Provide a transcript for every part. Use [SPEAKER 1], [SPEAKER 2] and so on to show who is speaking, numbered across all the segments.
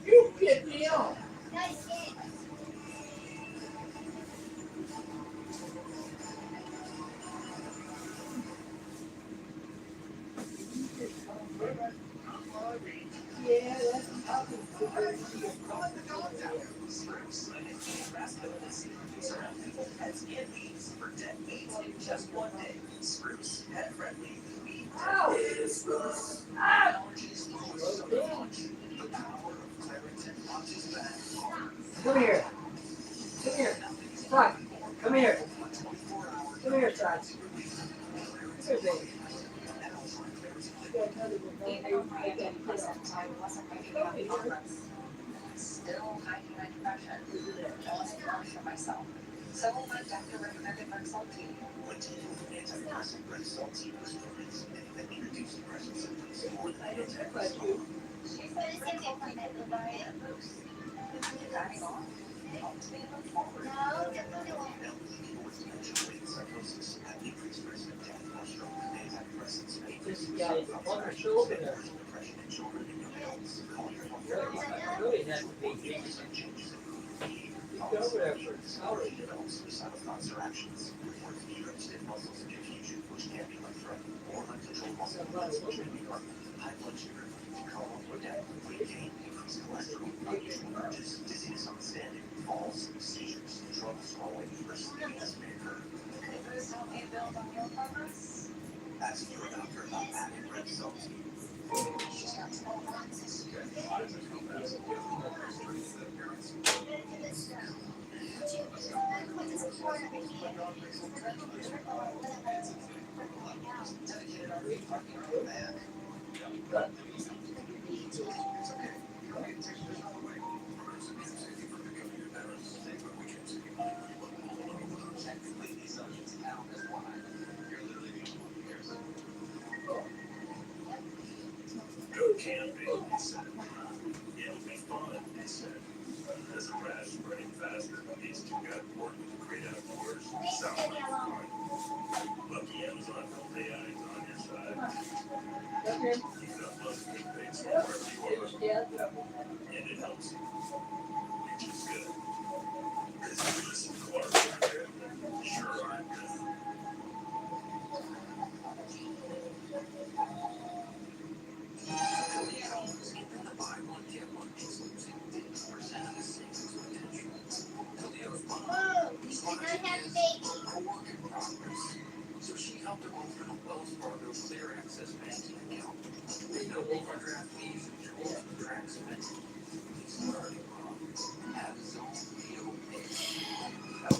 [SPEAKER 1] You get me on. Yeah, that's come here. Come here. Right. Come here. Come here, son. Come here, baby. Just got it on her shoulder there. Really has to be Jesus. Go over there for salary.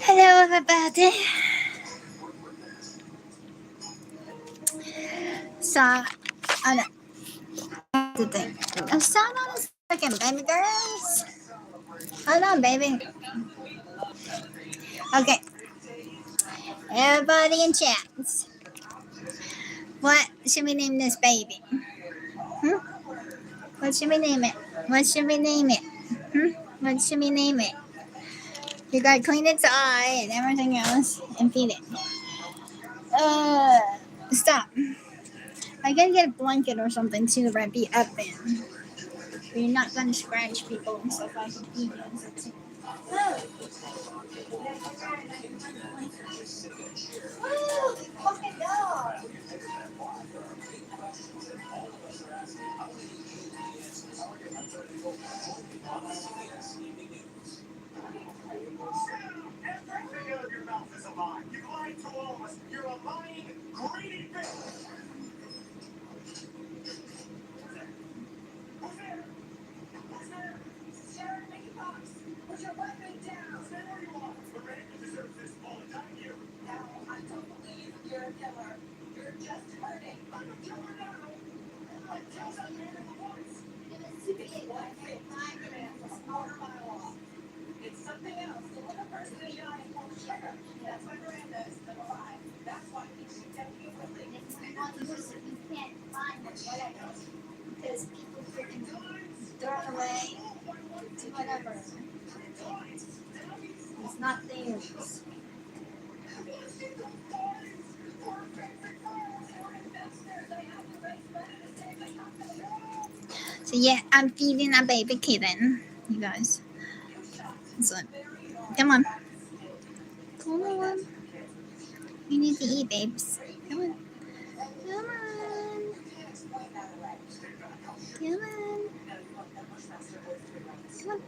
[SPEAKER 2] Hello, everybody. So, today. Stand on a second, baby girls. Hold on, baby. Okay, everybody in chat. What should we name this baby? What should we name it? What should we name it? What should we name it? You gotta clean its eye and everything else and feed it. Stop. I gotta get a blanket or something to wrap it up in. But you're not gonna scratch people and stuff. I can feed you and stuff too. Oh, fucking dog. Because people freaking throw it away to whatever. It's not theirs. So yeah, I'm feeding a baby kitten, you guys. So come on, come on. You need to eat, babes. Come on, come on, come on, come on.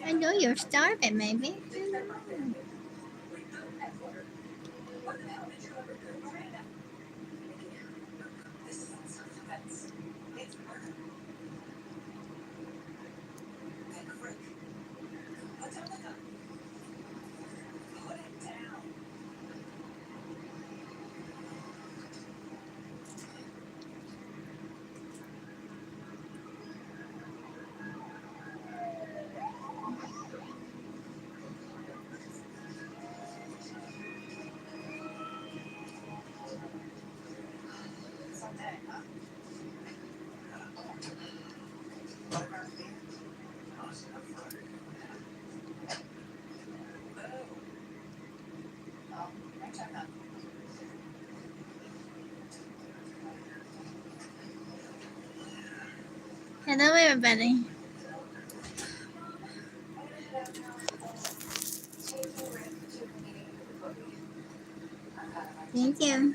[SPEAKER 2] I know you're starving, maybe. Hello, everybody. Thank you.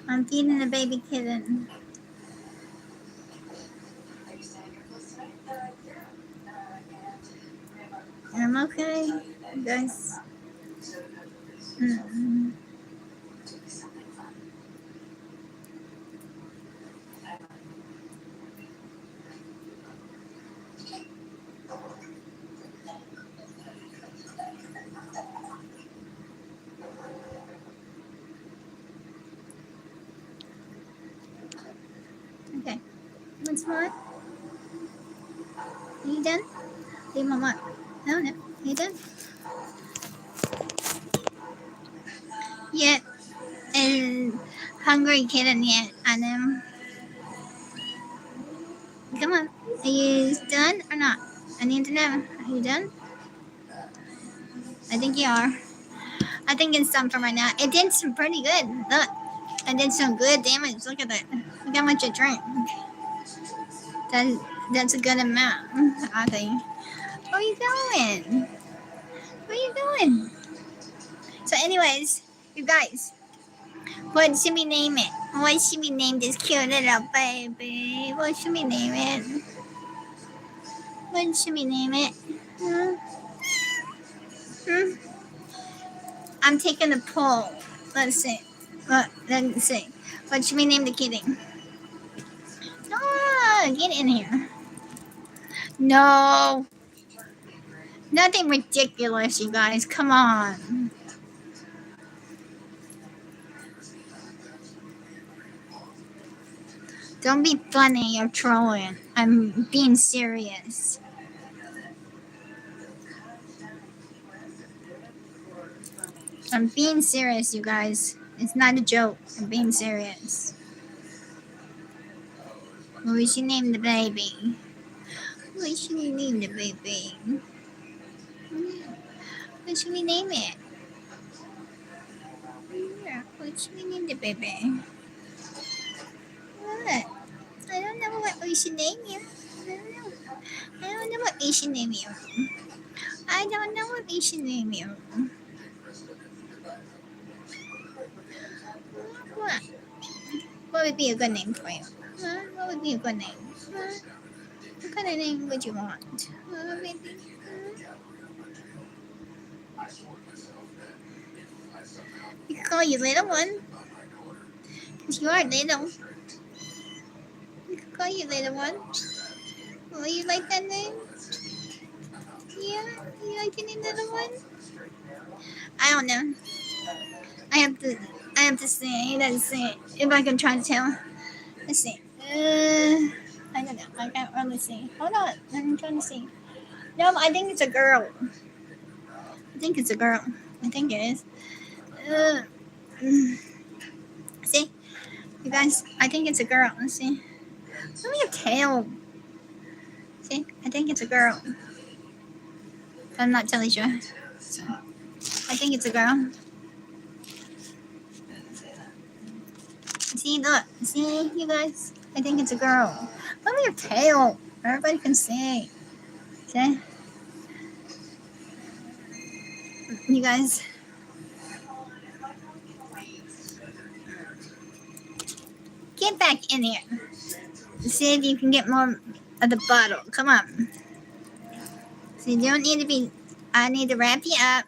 [SPEAKER 2] I'm feeding a baby kitten. I'm okay, guys. Mm-hmm. Okay. What's more? Are you done? Do you want what? No, no. Are you done? Yet, and hungry kitten yet. I know. Come on. Are you done or not? I need to know. Are you done? I think you are. I think it's done for right now. It did some pretty good. Look. I did some good damage. Look at that. Look how much I drank. That, that's a good amount, I think. Where are you going? Where are you going? So, anyways, you guys, what should we name it? What should we name this cute little baby? What should we name it? What should we name it? Hmm? Hmm? I'm taking a poll. Let's see. Let's see. What should we name the kitty? Oh, get in here. No. Nothing ridiculous, you guys. Come on. Don't be funny or trolling. I'm being serious. I'm being serious, you guys. It's not a joke. I'm being serious. What we should name the baby? What should we name the baby? What should we name it? Yeah, what should we name the baby? What? I don't know what we should name you. I don't know. I don't know what we should name you. I don't know what we should name you. What? What would be a good name for you? Huh? What would be a good name? Huh? What kind of name would you want? Baby? You can call you little one. Because you are little. You can call you little one. Will you like that name? Yeah? You like the name little one? I don't know. I have to see. Let's see. If I can try to tell. Let's see. I don't know. I can't really see. Hold on. I'm trying to see. No, I think it's a girl. I think it's a girl. I think it is. Mm. See, you guys, I think it's a girl. Let's see. Look at your tail. See, I think it's a girl. I'm not totally sure. So, I think it's a girl. See, look. See, you guys? I think it's a girl. Look at your tail. Everybody can see. See? You guys. Get back in here. See if you can get more of the bottle. Come on. So you don't need to be. I need to wrap you up.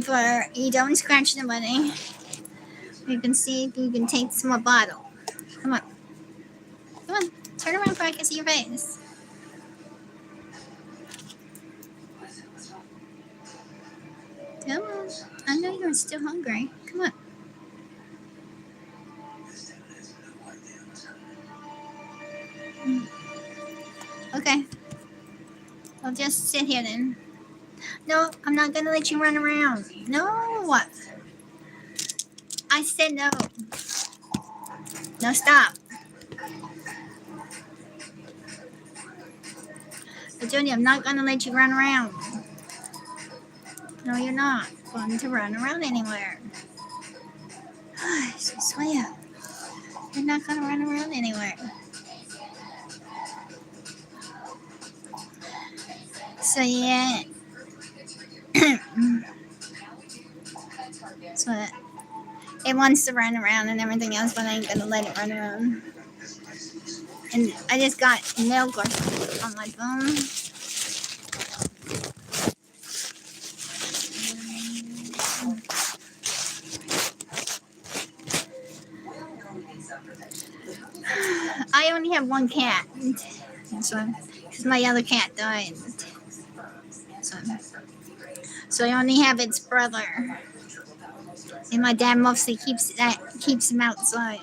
[SPEAKER 2] For you don't scratch the money. You can see if you can take some more bottle. Come on. Come on. Turn around so I can see your face. Come on. I know you're still hungry. Come on. Okay. I'll just sit here then. No, I'm not gonna let you run around. No. I said no. No, stop. Junior, I'm not gonna let you run around. No, you're not going to run around anywhere. I swear. You're not gonna run around anywhere. So yeah. So it wants to run around and everything else, but I ain't gonna let it run around. And I just got milk on my phone. I only have one cat. So, because my other cat died. So I only have its brother. And my dad mostly keeps him outside.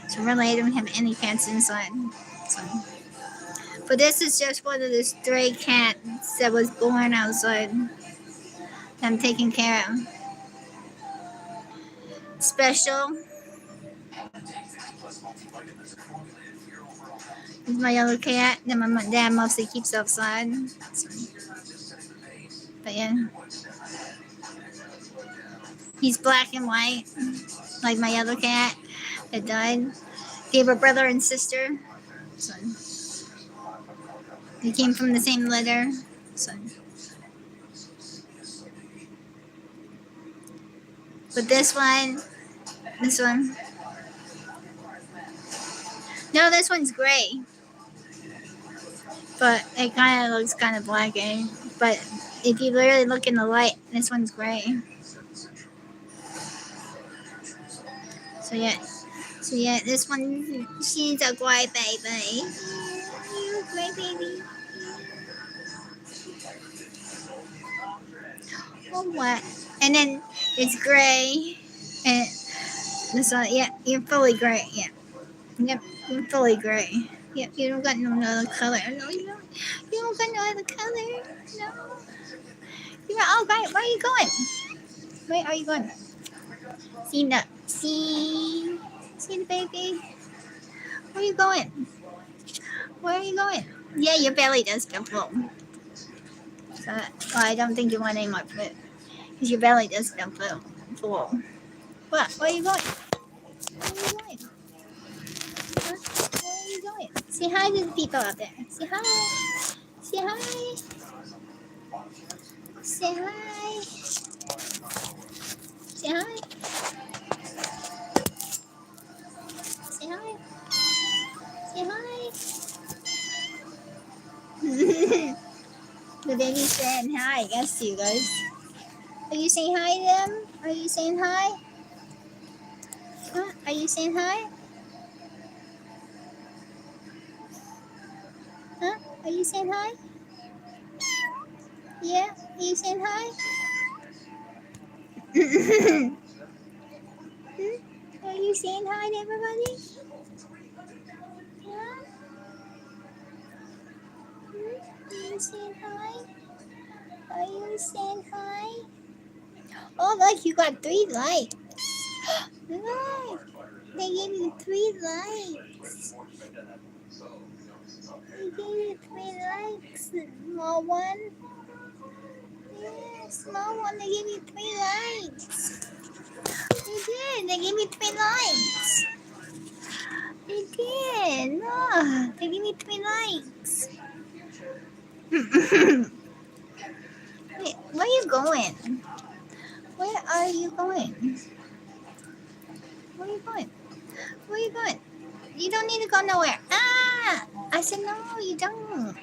[SPEAKER 2] So really I don't have any cats inside. So. But this is just one of the stray cats that was born outside. That I'm taking care of. Special. Is my other cat that my dad mostly keeps outside. So. But yeah. He's black and white. Like my other cat that died. They were brother and sister. So. They came from the same litter. So. But this one. No, this one's gray. But it kind of looks kind of black, eh? But if you really look in the light, this one's gray. So yeah, this one, she's a gray baby. You gray baby. Oh, what? And then it's gray. And this one, yeah, you're fully gray. Yeah. Yep, you're fully gray. Yep, you don't got no other color. No, you don't. You don't got no other color. No. You're all right. Where are you going? Where are you going? See the baby. Where are you going? Where are you going? Yeah, your belly does go full. So, well, I don't think you want any more food because your belly does go full. What? Where are you going? Where are you going? Huh? Where are you going? Say hi to the people out there. Say hi. Say hi. Say hi. Say hi. Say hi. Say hi. The baby's saying hi, I guess, to you guys. Are you saying hi to them? Are you saying hi? Huh? Are you saying hi? Huh? Are you saying hi? Yeah? Are you saying hi? Are you saying hi to everybody? Yeah? you saying hi? Are you saying hi? Oh, look, you got 3 likes. Look, they gave you 3 likes. They gave you 3 likes. Small one. Yeah, small one. They gave you 3 likes. They did. They gave me 3 likes. They did. Look, they gave me 3 likes. Wait, where are you going? Where are you going? Where are you going? Where are you going? You don't need to go nowhere. Ah! I said no, you don't.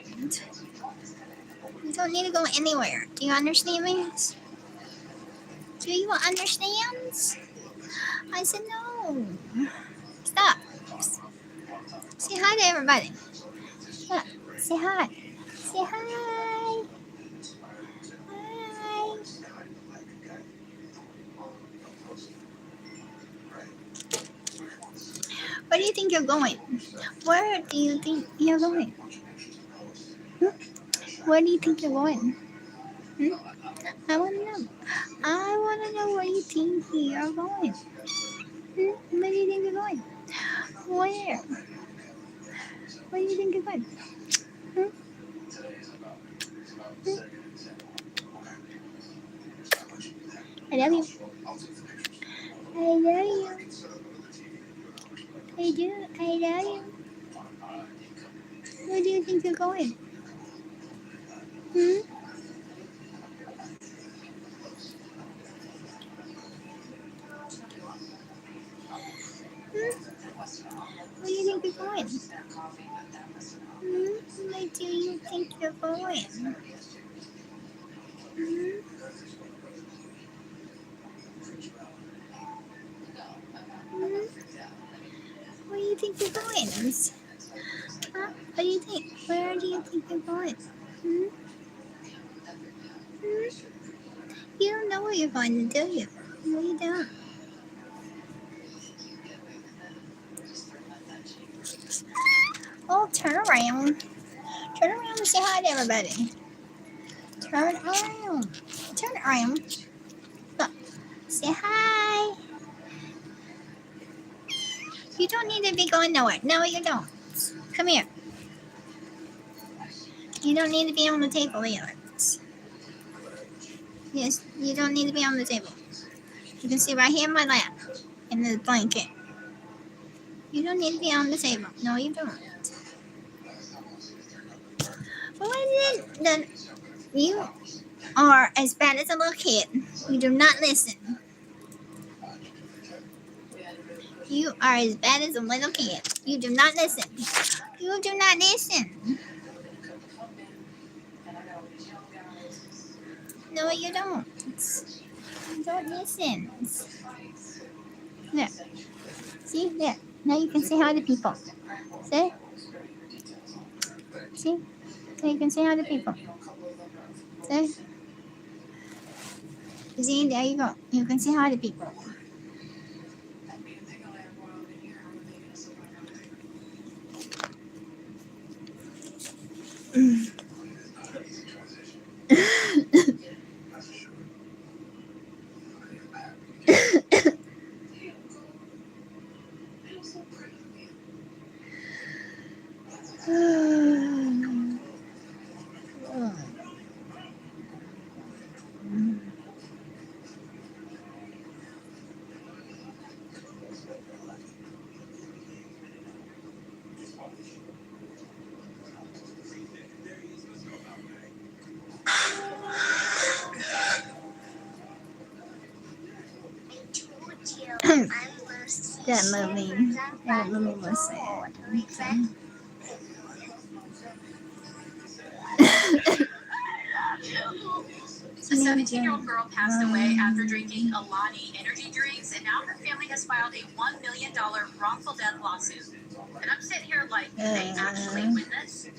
[SPEAKER 2] You don't need to go anywhere. Do you understand me? Do you understand? I said no. Stop. Say hi to everybody. Stop. Say hi. Say hi. Hi. Where do you think you're going? Where do you think you're going? Where do you think you're going? I want to know. I want to know where you think you're going. Where do you think you're going? Where? Where do you think you're going? I love you. I love you. I do. I love you. Where do you think you're going? Hmm? Where do you think you're going? Where do you think you're going? Where do you think you're going? Huh? What do you think? Where do you think you're going? Hmm? You don't know where you're going, do you? No, you don't. Oh, turn around. Turn around and say hi to everybody. Turn around. Turn around. Look. Say hi. You don't need to be going nowhere. No, you don't. Come here. You don't need to be on the table either. Yes, you don't need to be on the table. You can sit right here in my lap in the blanket. You don't need to be on the table. No, you don't. Well, then you are as bad as a little kid. You do not listen. You are as bad as a little kid. You do not listen. You do not listen. No, you don't. You don't listen. There. See? There. Now you can say hi to people. See? See? Now you can say hi to people. See? See? There you go. You can say hi to people. That movie was sad.
[SPEAKER 3] A 17-year-old girl passed away after drinking Alani energy drinks, and now her family has filed a $1 million wrongful death lawsuit. And I'm sitting here like, did they actually win this?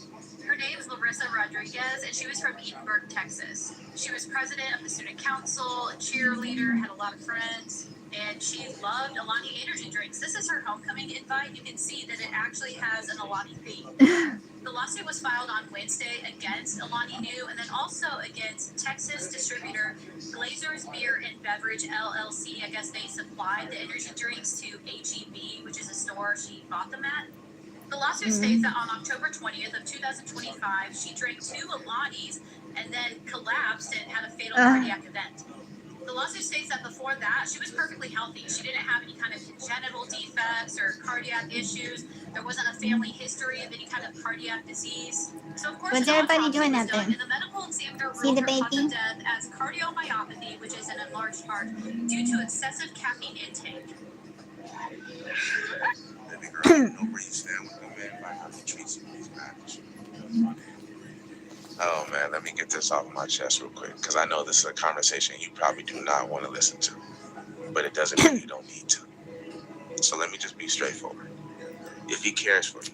[SPEAKER 3] Her name's Larissa Rodriguez, and she was from Edinburgh, Texas. She was president of the student council, a cheerleader, had a lot of friends, and she loved Alani energy drinks. This is her homecoming invite. You can see that it actually has an Alani theme. The lawsuit was filed on Wednesday against Alani Nu and then also against Texas distributor Glazer's Beer and Beverage LLC. I guess they supplied the energy drinks to HEB, which is a store she bought them at. The lawsuit states that on October 20th of 2025, she drank 2 Alanis and then collapsed and had a fatal cardiac event. The lawsuit states that before that, she was perfectly healthy. She didn't have any kind of congenital defects or cardiac issues. There wasn't a family history of any kind of cardiac disease. So, of course,
[SPEAKER 2] What's
[SPEAKER 3] an
[SPEAKER 2] everybody
[SPEAKER 3] autopsy
[SPEAKER 2] doing
[SPEAKER 3] was
[SPEAKER 2] out
[SPEAKER 3] done,
[SPEAKER 2] there?
[SPEAKER 3] and the medical examiner
[SPEAKER 2] See
[SPEAKER 3] ruled
[SPEAKER 2] the
[SPEAKER 3] her cause
[SPEAKER 2] baby?
[SPEAKER 3] of death as cardiomyopathy, which is an enlarged heart, due to excessive caffeine intake.
[SPEAKER 4] Baby girl, you know where you stand with the man by how he treats you when he's mad at you. Oh man, let me get this off my chest real quick, because I know this is a conversation you probably do not want to listen to, but it doesn't mean you don't need to. So let me just be straightforward. If he cares for you,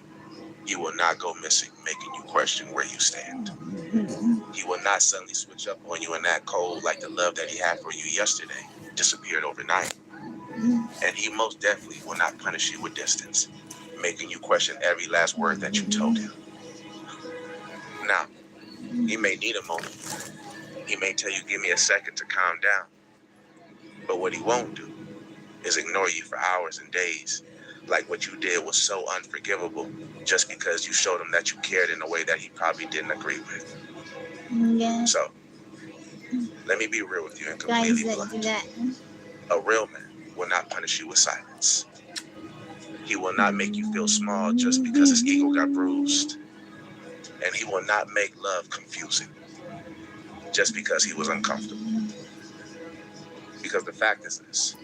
[SPEAKER 4] he will not go missing, making you question where you stand. He will not suddenly switch up on you in that cold like the love that he had for you yesterday disappeared overnight. And he most definitely will not punish you with distance, making you question every last word that you told him. Now, he may need a moment. He may tell you, give me a second to calm down. But what he won't do is ignore you for hours and days, like what you did was so unforgivable just because you showed him that you cared in a way that he probably didn't agree with.
[SPEAKER 2] Yeah.
[SPEAKER 4] So, let me be real with you and completely blunt. A real man will not punish you with silence. He will not make you feel small just because his ego got bruised. And he will not make love confusing just because he was uncomfortable. Because the fact is this,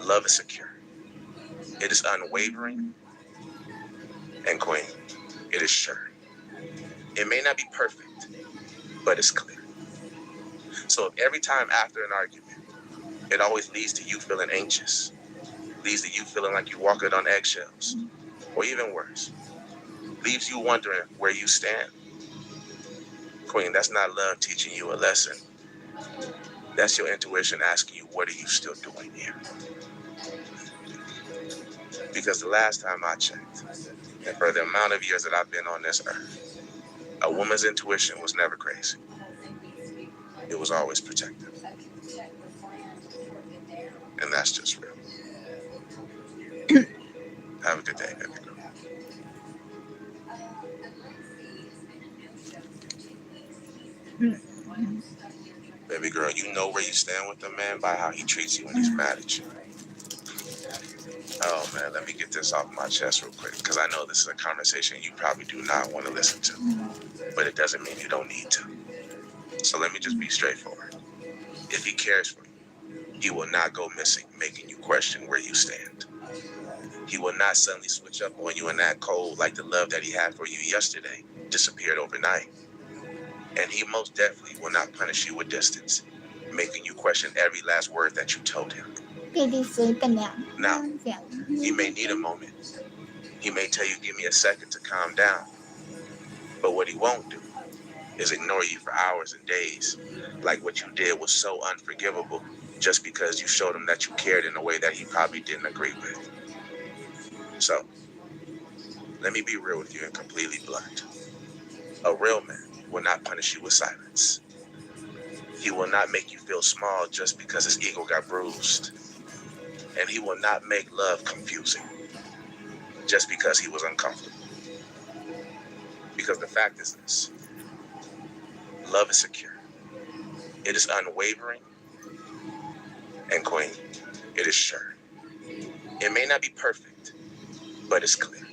[SPEAKER 4] love is secure. It is unwavering, and queen, it is sure. It may not be perfect, but it's clear. So if every time after an argument, it always leads to you feeling anxious, leads to you feeling like you're walking on eggshells, or even worse, leaves you wondering where you stand, queen, that's not love teaching you a lesson. That's your intuition asking you, what are you still doing here? Because the last time I checked, and for the amount of years that I've been on this earth, a woman's intuition was never crazy. It was always protective. And that's just real. Have a good day, baby girl. Baby girl, you know where you stand with the man by how he treats you when he's mad at you. Oh man, let me get this off my chest real quick, because I know this is a conversation you probably do not want to listen to, but it doesn't mean you don't need to. So let me just be straightforward. If he cares for you, he will not go missing, making you question where you stand. He will not suddenly switch up on you in that cold like the love that he had for you yesterday disappeared overnight. And he most definitely will not punish you with distance, making you question every last word that you told him. Now, he may need a moment. He may tell you, give me a second to calm down. But what he won't do is ignore you for hours and days, like what you did was so unforgivable just because you showed him that you cared in a way that he probably didn't agree with. So, let me be real with you and completely blunt. A real man will not punish you with silence. He will not make you feel small just because his ego got bruised. And he will not make love confusing just because he was uncomfortable. Because the fact is this, love is secure. It is unwavering, and queen, it is sure. It may not be perfect, but it's clear.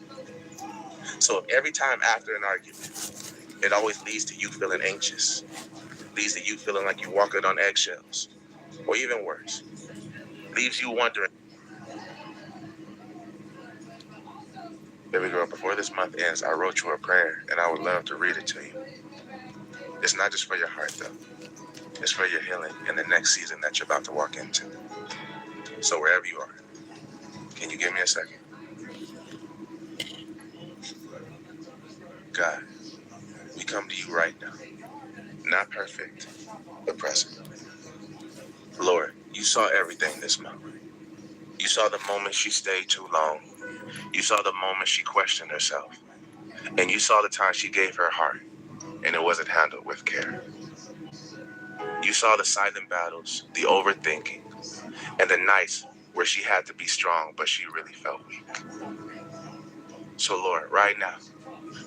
[SPEAKER 4] So if every time after an argument, it always leads to you feeling anxious, leads to you feeling like you're walking on eggshells, or even worse, leaves you wondering. Baby girl, before this month ends, I wrote you a prayer, and I would love to read it to you. It's not just for your heart, though. It's for your healing in the next season that you're about to walk into. So wherever you are, can you give me a second? God, we come to you right now. Not perfect, but present. Lord, you saw everything this month. You saw the moment she stayed too long. You saw the moment she questioned herself. And you saw the time she gave her heart, and it wasn't handled with care. You saw the silent battles, the overthinking, and the nights where she had to be strong, but she really felt weak. So Lord, right now,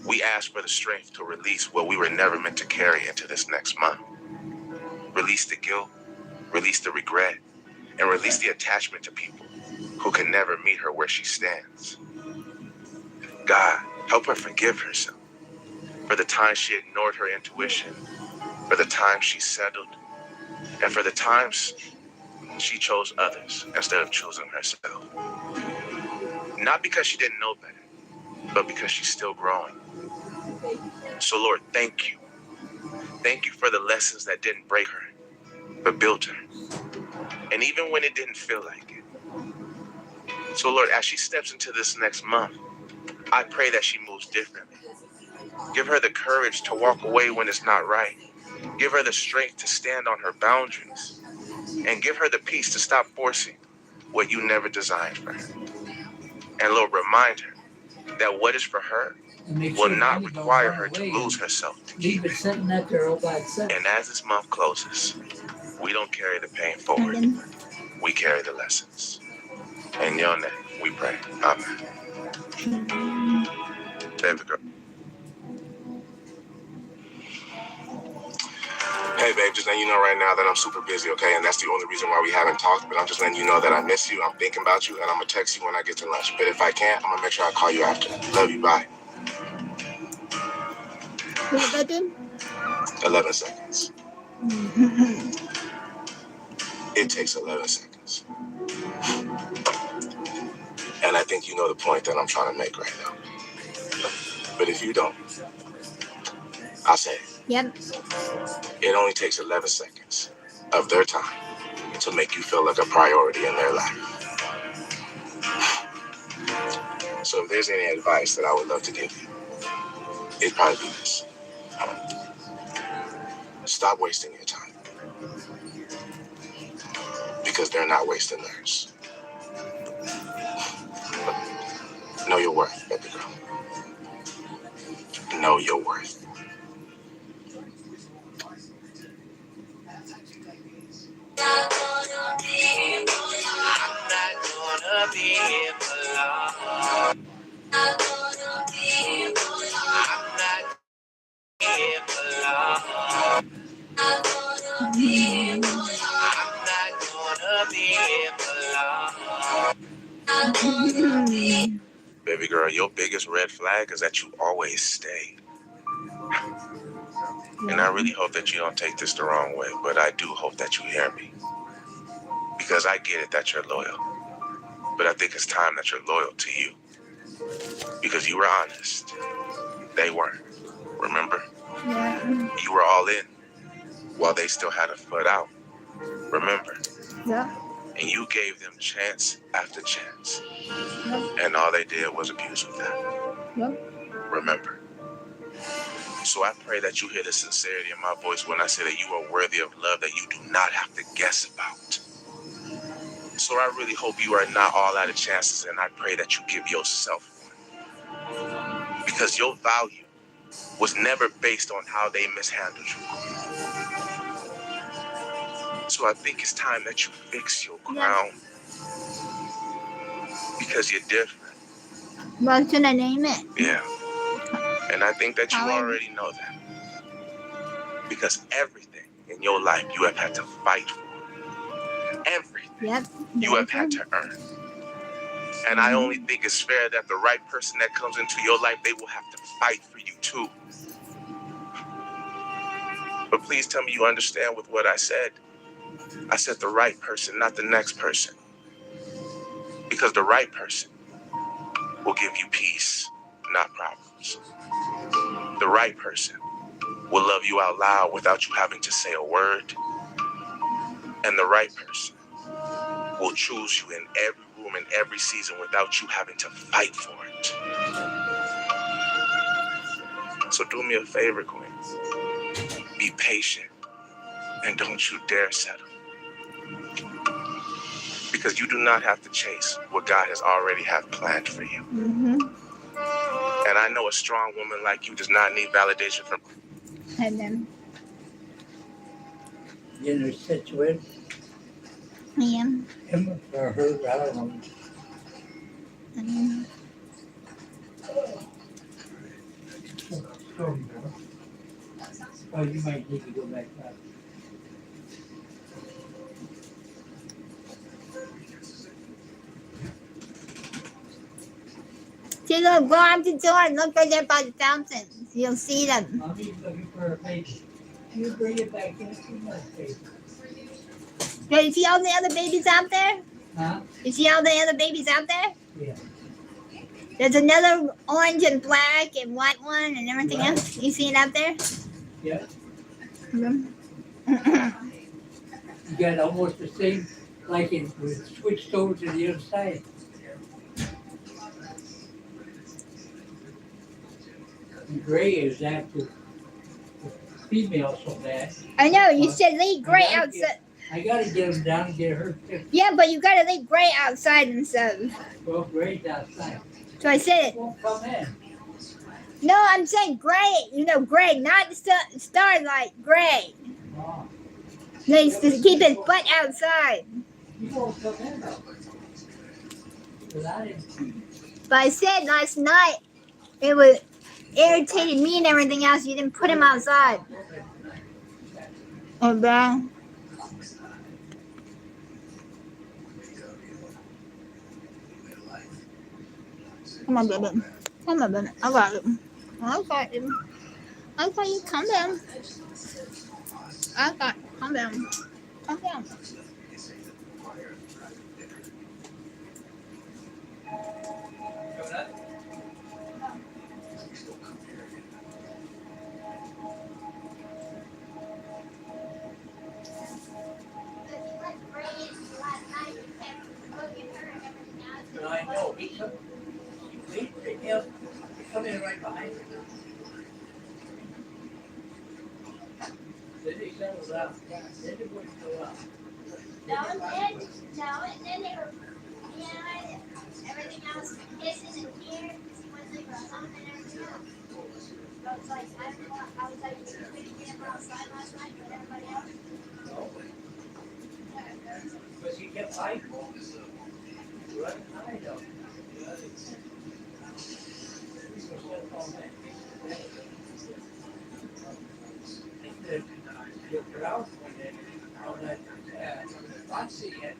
[SPEAKER 4] we ask for the strength to release what we were never meant to carry into this next month. Release the guilt, release the regret, and release the attachment to people who can never meet her where she stands. God, help her forgive herself for the times she ignored her intuition, for the times she settled, and for the times she chose others instead of choosing herself. Not because she didn't know better, but because she's still growing. So Lord, thank you. Thank you for the lessons that didn't break her, but built her. And even when it didn't feel like it. So Lord, as she steps into this next month, I pray that she moves differently. Give her the courage to walk away when it's not right. Give her the strength to stand on her boundaries. And give her the peace to stop forcing what you never designed for her. And Lord, remind her that what is for her will not require her to lose herself to keep it.
[SPEAKER 1] Sitting up there all by itself.
[SPEAKER 4] And as this month closes, we don't carry the pain forward. We carry the lessons. In your name, we pray. Amen. Baby girl. Hey, babe, just letting you know right now that I'm super busy, okay? And that's the only reason why we haven't talked, but I'm just letting you know that I miss you, I'm thinking about you, and I'm going to text you when I get to lunch. But if I can't, I'm going to make sure I call you after. Love you, bye. 11 seconds. It takes 11 seconds. And I think you know the point that I'm trying to make right now. But if you don't, I'll say it.
[SPEAKER 2] Yep.
[SPEAKER 4] It only takes 11 seconds of their time to make you feel like a priority in their life. So if there's any advice that I would love to give you, it'd probably be this. Stop wasting your time. Because they're not wasting theirs. Know your worth, baby girl. Know your worth. I'm not gonna be here for long. I'm not here for long. I'm not here for long. Baby girl, your biggest red flag is that you always stay. And I really hope that you don't take this the wrong way, but I do hope that you hear me. Because I get it that you're loyal. But I think it's time that you're loyal to you. Because you were honest. They weren't. Remember?
[SPEAKER 2] Yeah.
[SPEAKER 4] You were all in while they still had a foot out. Remember?
[SPEAKER 2] Yeah.
[SPEAKER 4] And you gave them chance after chance.
[SPEAKER 2] Yep.
[SPEAKER 4] And all they did was abuse of that.
[SPEAKER 2] Yep.
[SPEAKER 4] Remember? So I pray that you hear the sincerity in my voice when I say that you are worthy of love that you do not have to guess about. So I really hope you are not all out of chances, and I pray that you give yourself one. Because your value was never based on how they mishandled you. So I think it's time that you fix your crown. Because you're different.
[SPEAKER 2] What should I name it?
[SPEAKER 4] Yeah. And I think that you already know that. Because everything in your life you have had to fight for. Everything you have had to earn. And I only think it's fair that the right person that comes into your life, they will have to fight for you too. But please tell me you understand with what I said. I said the right person, not the next person. Because the right person will give you peace, not problems. The right person will love you out loud without you having to say a word. And the right person will choose you in every room in every season without you having to fight for it. So do me a favor, Queen. Be patient and don't you dare settle. Because you do not have to chase what God has already have planned for you. And I know a strong woman like you does not need validation from.
[SPEAKER 2] And then,
[SPEAKER 1] In a situation,
[SPEAKER 2] yeah.
[SPEAKER 1] him or her, I don't know. Storm door. Oh, you might need to go back up.
[SPEAKER 2] So look, go out the door and look right there by the fountains. You'll see them.
[SPEAKER 1] Mommy's looking for a baby. You bring it back in 2 months, baby.
[SPEAKER 2] Yeah, you see all the other babies out there?
[SPEAKER 1] Huh?
[SPEAKER 2] You see all the other babies out there?
[SPEAKER 1] Yeah.
[SPEAKER 2] There's another orange and black and white one and everything
[SPEAKER 1] Right.
[SPEAKER 2] else. You see it out there?
[SPEAKER 1] Yeah.
[SPEAKER 2] Mhm.
[SPEAKER 1] You got almost the same, like it was switched over to the other side. The gray is after the female so bad.
[SPEAKER 2] I know, you said leave gray outside.
[SPEAKER 1] I gotta get them down and get her fixed.
[SPEAKER 2] Yeah, but you gotta leave gray outside and stuff.
[SPEAKER 1] Well, gray's outside.
[SPEAKER 2] So I said it.
[SPEAKER 1] Won't come in.
[SPEAKER 2] No, I'm saying gray. You know, gray, not starlight, gray.
[SPEAKER 1] Oh,
[SPEAKER 2] Needs to keep his butt outside.
[SPEAKER 1] you won't come in though. 'Cause I didn't.
[SPEAKER 2] But I said last night it was irritated me and everything else. You didn't put him outside. Oh, bro. Come on, baby. Come on, baby. I got him. I got him. I got you. Calm down. I got. Calm down. Calm down.
[SPEAKER 1] But I know he come. He come in right behind her. Then he settles out. Then it wouldn't go out.
[SPEAKER 2] And then they were, everything else kissing and here. He was like, something and everything else. So it's like, I was like, you couldn't get him outside last night with everybody else.
[SPEAKER 1] No. Because he kept fighting. Running high though. Your crowd on that Foxy and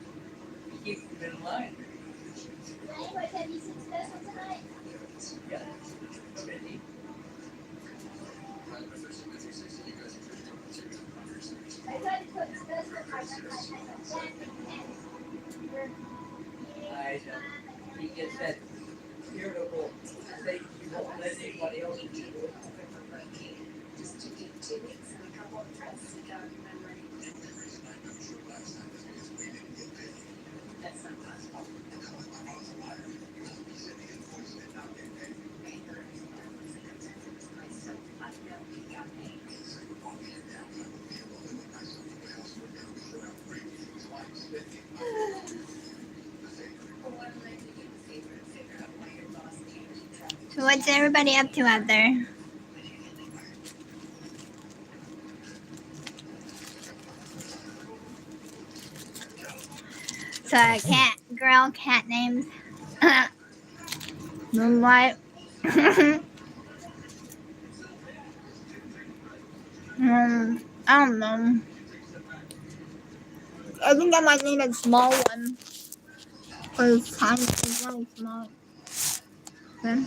[SPEAKER 1] keep them in line.
[SPEAKER 2] Anyway, have you seen special tonight?
[SPEAKER 1] Yeah. Already.
[SPEAKER 2] I tried to put special
[SPEAKER 1] He gets that irritable state. He won't let anybody else do it.
[SPEAKER 2] So what's everybody up to out there? So a cat named Moonlight. I don't know. I think I might need a small one. Cause it's tiny, it's really small. Okay.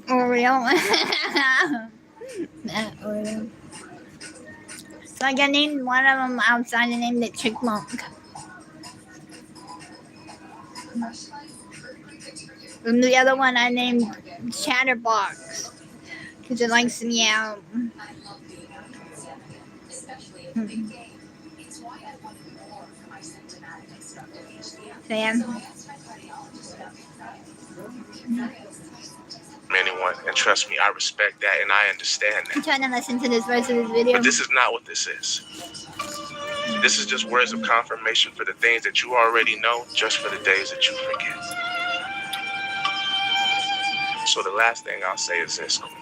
[SPEAKER 2] Oreo. Oreo. So I named one of them outside and named it Chickmunk. And the other one I named Chatterbox because it likes to meow. So yeah.
[SPEAKER 4] Anyone, and trust me, I respect that and I understand
[SPEAKER 2] I'm
[SPEAKER 4] that.
[SPEAKER 2] trying to listen to this rest of this video.
[SPEAKER 4] But this is not what this is. This is just words of confirmation for the things that you already know, just for the days that you forget. So the last thing I'll say is this, Queen.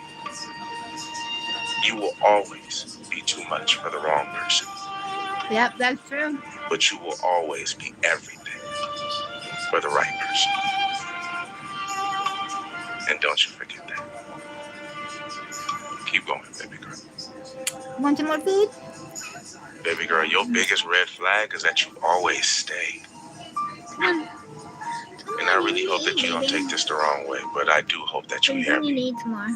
[SPEAKER 4] You will always be too much for the wrong person.
[SPEAKER 2] Yep, that's true.
[SPEAKER 4] But you will always be everything for the right person. And don't you forget that. Keep going, baby girl.
[SPEAKER 2] Want some more food?
[SPEAKER 4] Baby girl, your biggest red flag is that you always stay.
[SPEAKER 2] Come on.
[SPEAKER 4] And I really hope that you don't take this the wrong way, but I do hope that you hear
[SPEAKER 2] You
[SPEAKER 4] me.
[SPEAKER 2] need some more.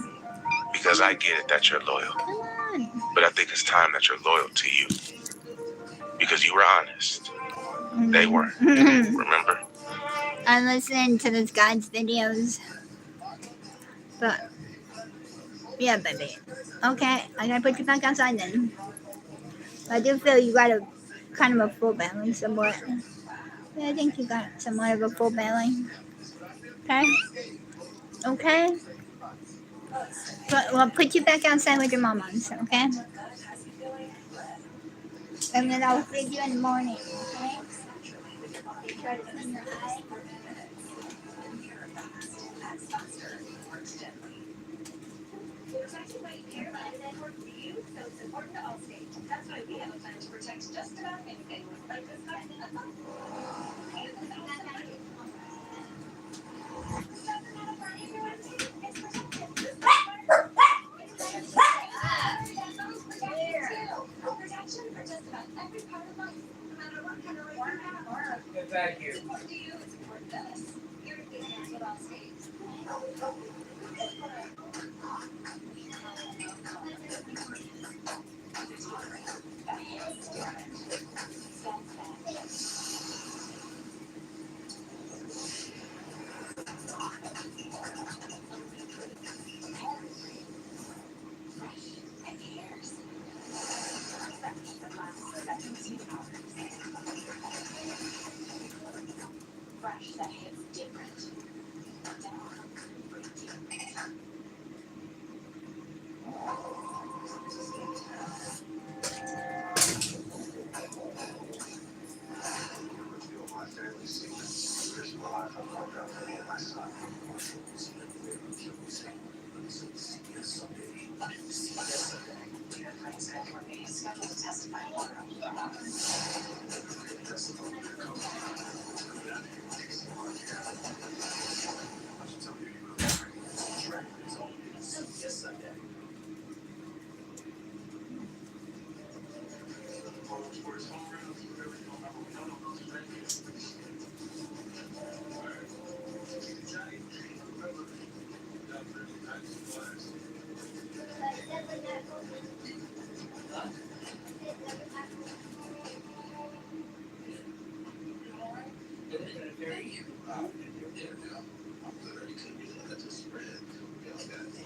[SPEAKER 4] Because I get it that you're loyal.
[SPEAKER 2] Come on.
[SPEAKER 4] But I think it's time that you're loyal to you. Because you were honest. They were. Remember?
[SPEAKER 2] I'm listening to this guy's videos. But, yeah, baby. Okay, I gotta put you back outside then. I do feel you got a kind of a full belly somewhat. Yeah, I think you got somewhat of a full belly. Okay? Okay? But we'll put you back outside with your mama, okay? And then I'll feed you in the morning, okay? Try to clean your eye.
[SPEAKER 1] Get back here.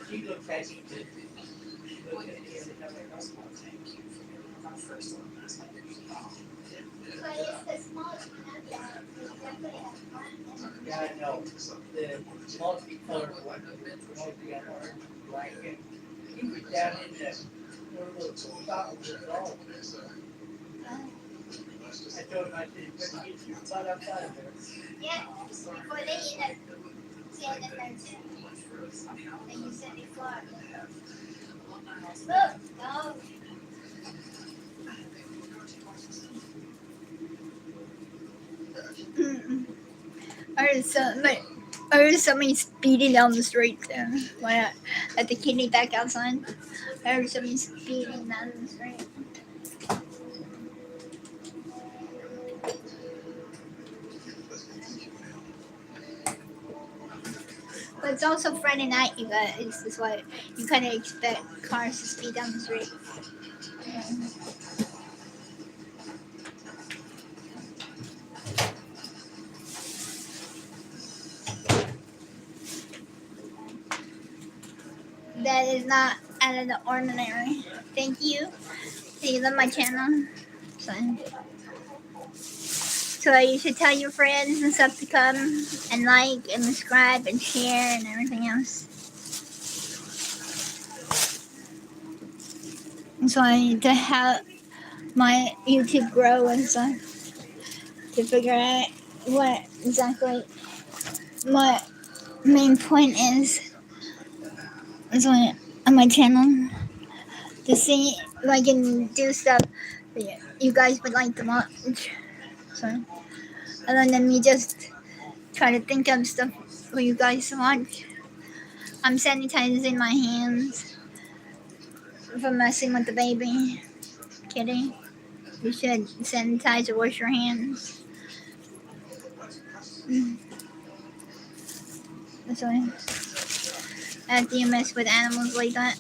[SPEAKER 1] She looks at you too. She looks at you every time I come. Yeah, I know. The multicolored one, multi-colored blanket. He was down in the little stop with it all. I told him, I said, you better get your butt up out of there.
[SPEAKER 2] Yeah, before they eat it. Stand in there too. And you said they fly. Look, no. I heard somebody speeding down the street there. When at the kidney back outside. I heard somebody speeding down the street. But it's also Friday night, you guys. That's why you kind of expect cars to speed down the street. That is not out of the ordinary. Thank you. See you on my channel. So, So you should tell your friends and stuff to come and like and subscribe and share and everything else. And so I need to help my YouTube grow and stuff to figure out what exactly my main point is on my channel, to see if I can do stuff that you guys would like to watch. So other than me just try to think of stuff for you guys to watch. I'm sanitizing my hands from messing with the baby. Kidding. You should sanitize or wash your hands. That's why after you mess with animals like that.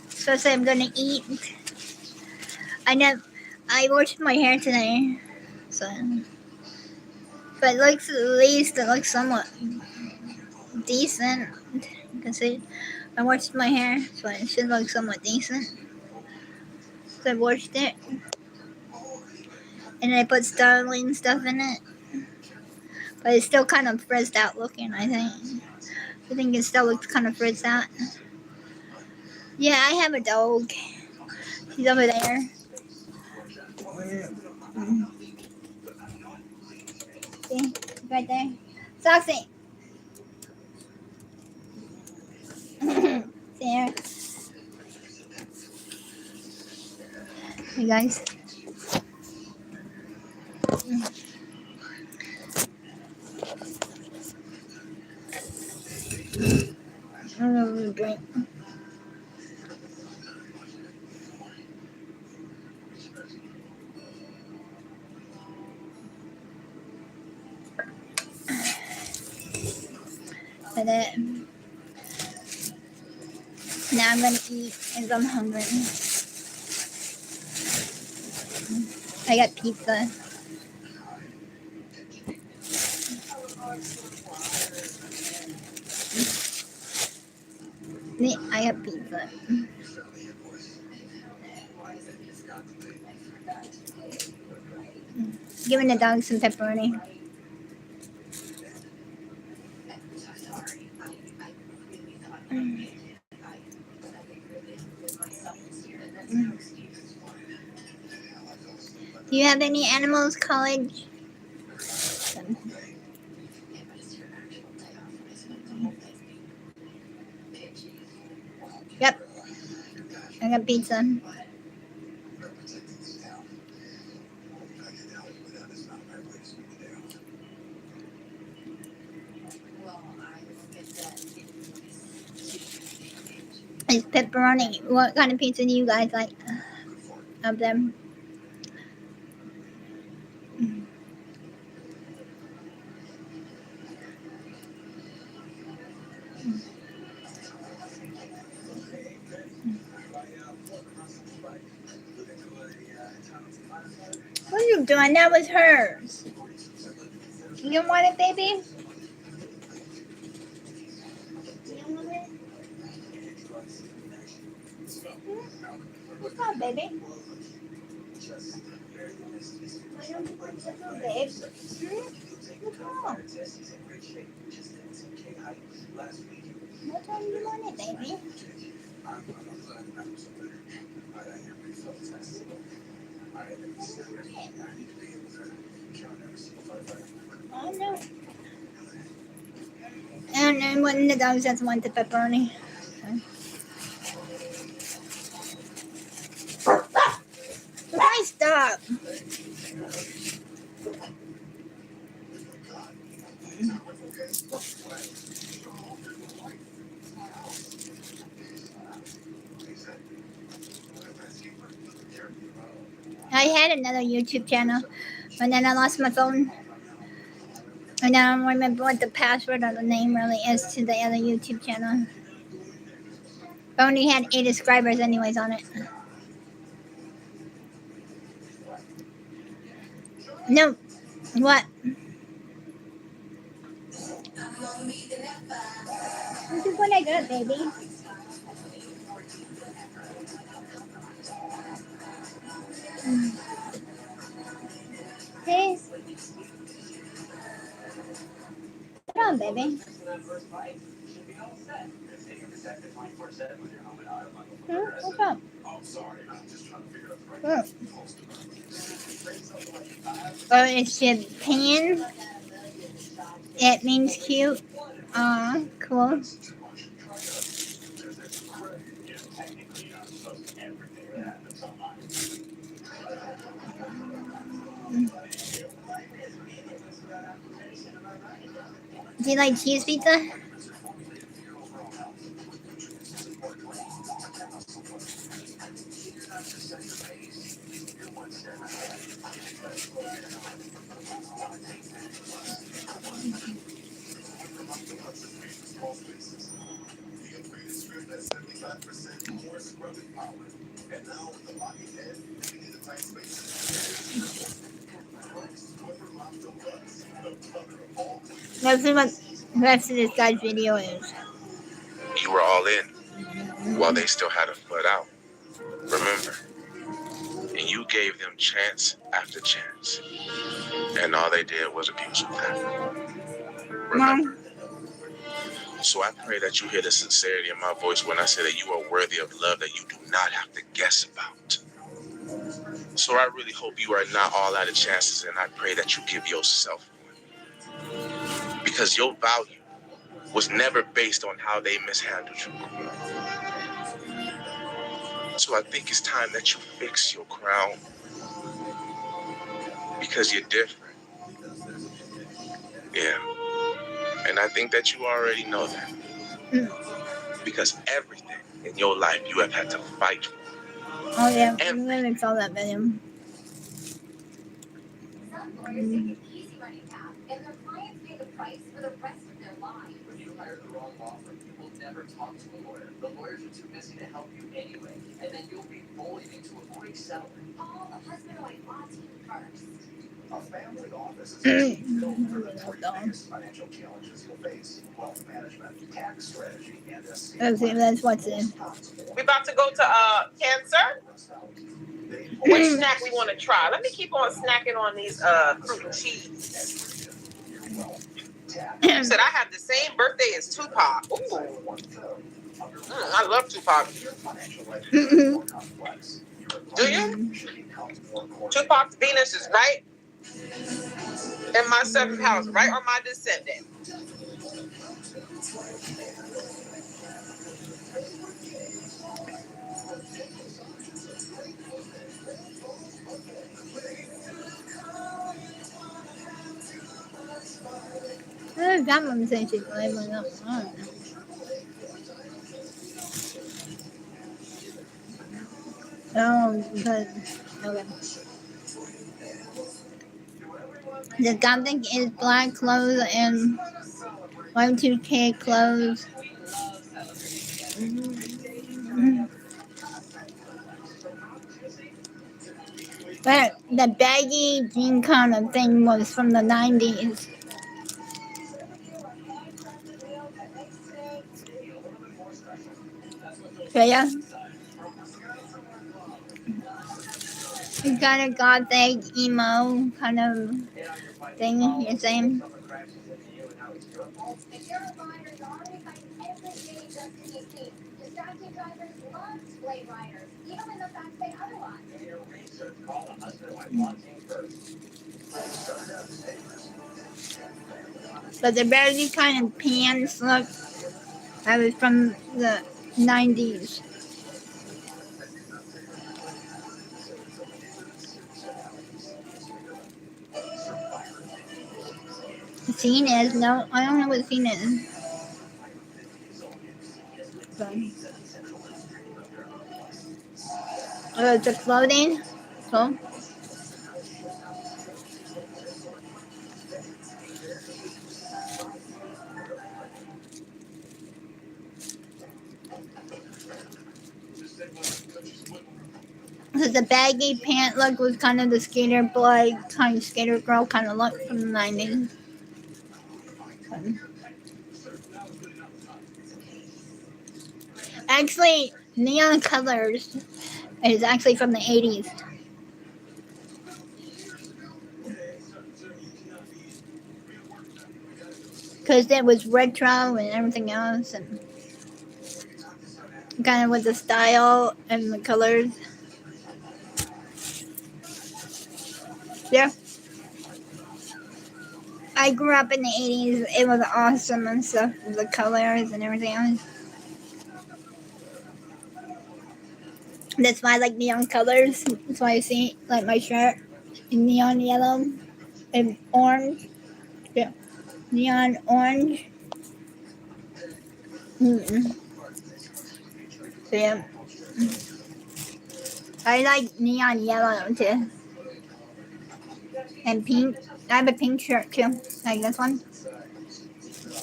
[SPEAKER 2] So, say I'm gonna eat. I washed my hair today. So, but it looks, at least it looks somewhat decent. Because I washed my hair, so it should look somewhat decent. So I washed it. And I put sterling stuff in it. But it's still kind of frizzed out looking, I think. I think it still looks kind of frizzed out. Yeah, I have a dog. He's over there. See? Right there. Soxy! There. You guys. I'm gonna drink. But now I'm gonna eat because I'm hungry. I got pizza. I got pizza. Giving the dog some pepperoni. Do you have any animals, college? Yep. I got pizza. It's pepperoni. What kind of pizza do you guys like of them? What are you doing? That was hers. You don't want it, baby? You don't want it? What's up, baby? Why don't you want some food, babe? What's wrong? What time do you want it, baby? Oh, no. And then one of the dogs doesn't want the pepperoni. Why stop? I had another YouTube channel, and then I lost my phone. And I don't remember what the password or the name really is to the other YouTube channel. I only had 8 subscribers anyways on it. No. What? This is what I got, baby. Hey, sit on, baby. What's up? Oh, it's your pan. It means cute. Cool. Do you like cheese pizza? Let's see what the rest of this guy's video is.
[SPEAKER 4] You were all in while they still had a foot out. Remember? And you gave them chance after chance. And all they did was abuse you. Remember? So I pray that you hear the sincerity in my voice when I say that you are worthy of love that you do not have to guess about. So I really hope you are not all out of chances, and I pray that you give yourself one. Because your value was never based on how they mishandled you. So I think it's time that you fix your crown. Because you're different. Yeah. And I think that you already know that. Because everything in your life you have had to fight for.
[SPEAKER 2] Oh yeah, I'm gonna saw that video.
[SPEAKER 3] Easy money path, and their clients pay the price for the rest of their lives.
[SPEAKER 5] When you hire the wrong law firm, you will never talk to a lawyer. The lawyers are too busy to help you anyway, and then you'll be bullied into a quick settlement.
[SPEAKER 3] All the husband and wife law team first.
[SPEAKER 5] A family office is a team built for the three biggest financial challenges you'll face: wealth management, tax strategy, and estate
[SPEAKER 2] Let's see, that's what's in.
[SPEAKER 6] We about to go to cancer. Which snack we want to try? Let me keep on snacking on these fruit and cheese. You said I have the same birthday as Tupac. Ooh. I love Tupac. Do you? Tupac's Venus is right in my seventh house, right on my descendant.
[SPEAKER 2] That one says she's labeling up. I don't know. Oh, because okay. The Gothic is black clothes and Y2K clothes. But the baggy jean kind of thing was from the 90s. So yeah. It's got a gothic emo kind of thing you're saying.
[SPEAKER 3] If you're a rider, you're already fighting every day just to be seen. Distracted drivers love Blade Riders, even when the facts say otherwise.
[SPEAKER 5] In your research, call the husband and wife law team first.
[SPEAKER 2] But the baggy kind of pants look that was from the 90s. Scene is? No, I don't know what scene is. So, it's a clothing. So, the baggy pant look was kind of the skater boy, kind of skater girl kind of look from the 90s. Actually, neon colors is actually from the 80s. because it was retro and everything else, and kind of with the style and the colors. Yeah. I grew up in the 80s. It was awesome and stuff, the colors and everything else. That's why I like neon colors. That's why I see like my shirt in neon yellow and orange. Yeah. Neon orange. Mm-mm. So yeah. I like neon yellow too. And pink. I have a pink shirt too. Like this one.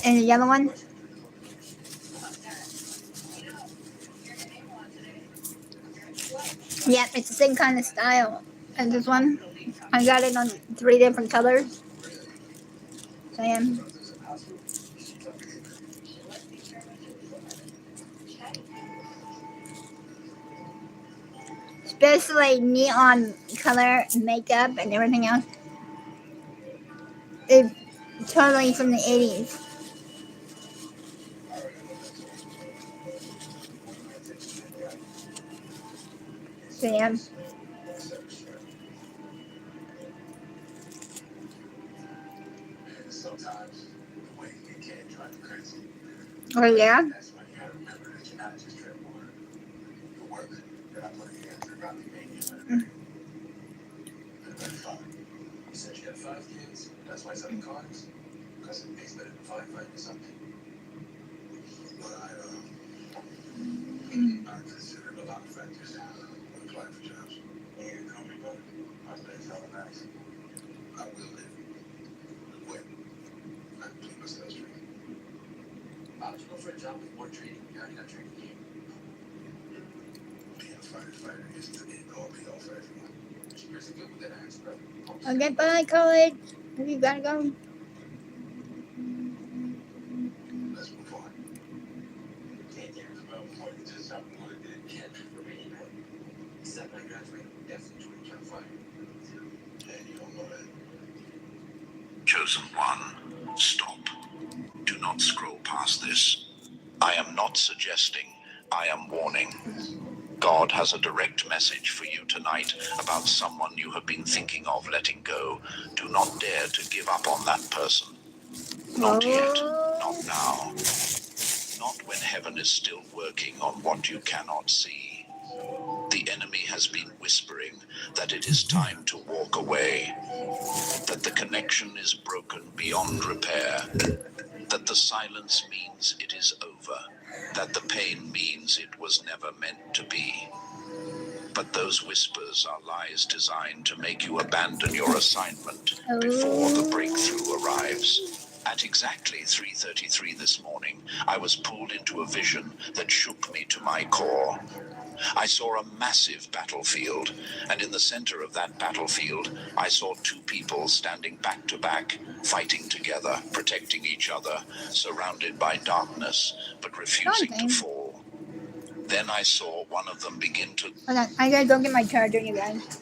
[SPEAKER 2] And a yellow one. Yeah, it's the same kind of style as this one. I got it on 3 different colors. So yeah. Especially neon color makeup and everything else. It's totally from the 80s. So yeah.
[SPEAKER 5] Sometimes the way you can drive you crazy.
[SPEAKER 2] Oh yeah.
[SPEAKER 5] That's when you gotta remember that you're not just treading water. The work that I put in here probably made you better. You said you had 5 kids. That's why 7 cars. Because it pays better than firefighting or something. But I considered a lot of factors when applying for jobs. You ain't call me, brother. My place hella nice. I will live. When I complete my sales training. Why would you go for a job with more training? You already got training here. Being a firefighter isn't the end all be all for everyone. Here's a good one that I asked, brother.
[SPEAKER 2] Okay, bye, college. You gotta go.
[SPEAKER 5] Let's move on. 10 years ago, before you did something what it did, can't for me, man. Except I graduated definitely 2025. And you don't know that.
[SPEAKER 7] Chosen one, stop. Do not scroll past this. I am not suggesting, I am warning. God has a direct message for you tonight about someone you have been thinking of letting go. Do not dare to give up on that person. Not yet, not now. Not when heaven is still working on what you cannot see. The enemy has been whispering that it is time to walk away, that the connection is broken beyond repair, that the silence means it is over, that the pain means it was never meant to be. But those whispers are lies designed to make you abandon your assignment before the breakthrough arrives. At exactly 3:33 this morning, I was pulled into a vision that shook me to my core. I saw a massive battlefield, and in the center of that battlefield, I saw 2 people standing back to back, fighting together, protecting each other, surrounded by darkness, but refusing to fall. Then I saw one of them begin to...
[SPEAKER 2] Hold on, I gotta go get my charger, you guys.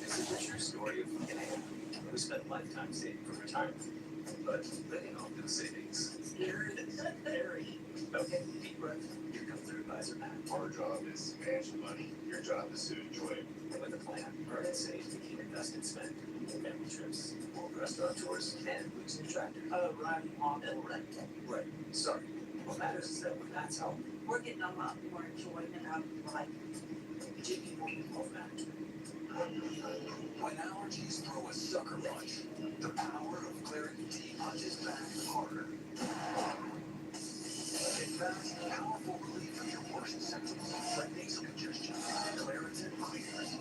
[SPEAKER 5] This is a true story of an man who spent a lifetime saving for retirement, but living off those savings. Scared? Very. Okay, deep breath. Here comes their advisor, Matt. Our job is to manage the money. Your job is to enjoy it. And with a plan, earn and save to keep invested spend. Family trips, more restaurant tours, and losing your tractor. Riding on and rent. Right. Sorry. What matters is that with Matt's help, we're getting a lot more enjoyment out of life. JP Morgan Wealth Management. When allergies throw a sucker punch, the power of Claritin D punches back harder. In fact, powerful relief for your worst symptoms, like nasal congestion. Claritin clears.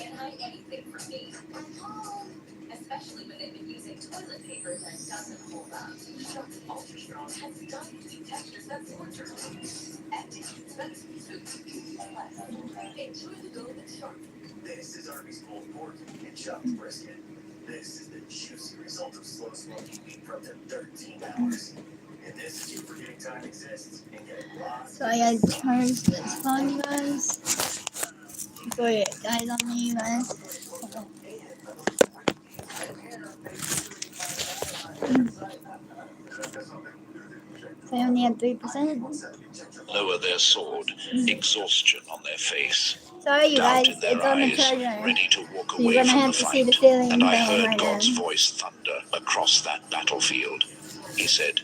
[SPEAKER 3] can't hide anything from me. I'm home. Especially when they've been using toilet paper that doesn't hold up. Shock Ultra Strong has dye-free textures that splinter. And it's enjoy the go with Shark.
[SPEAKER 5] This is Arby's pulled pork and chopped brisket. This is the juicy result of slow smoking meat from them 13 hours. And this is you forgetting time exists and getting lots.
[SPEAKER 2] So I gotta charge this phone, you guys. Before it dies on me, you guys. So I only have 3%.
[SPEAKER 7] Lower their sword, exhaustion on their face,
[SPEAKER 2] Sorry, you
[SPEAKER 7] doubt
[SPEAKER 2] guys.
[SPEAKER 7] in their
[SPEAKER 2] It's on the
[SPEAKER 7] eyes,
[SPEAKER 2] charger.
[SPEAKER 7] ready to walk
[SPEAKER 2] You're
[SPEAKER 7] away
[SPEAKER 2] gonna
[SPEAKER 7] from
[SPEAKER 2] have
[SPEAKER 7] the
[SPEAKER 2] to see the
[SPEAKER 7] fight.
[SPEAKER 2] ceiling
[SPEAKER 7] And I
[SPEAKER 2] fan
[SPEAKER 7] heard
[SPEAKER 2] right
[SPEAKER 7] God's
[SPEAKER 2] now.
[SPEAKER 7] voice thunder across that battlefield. He said,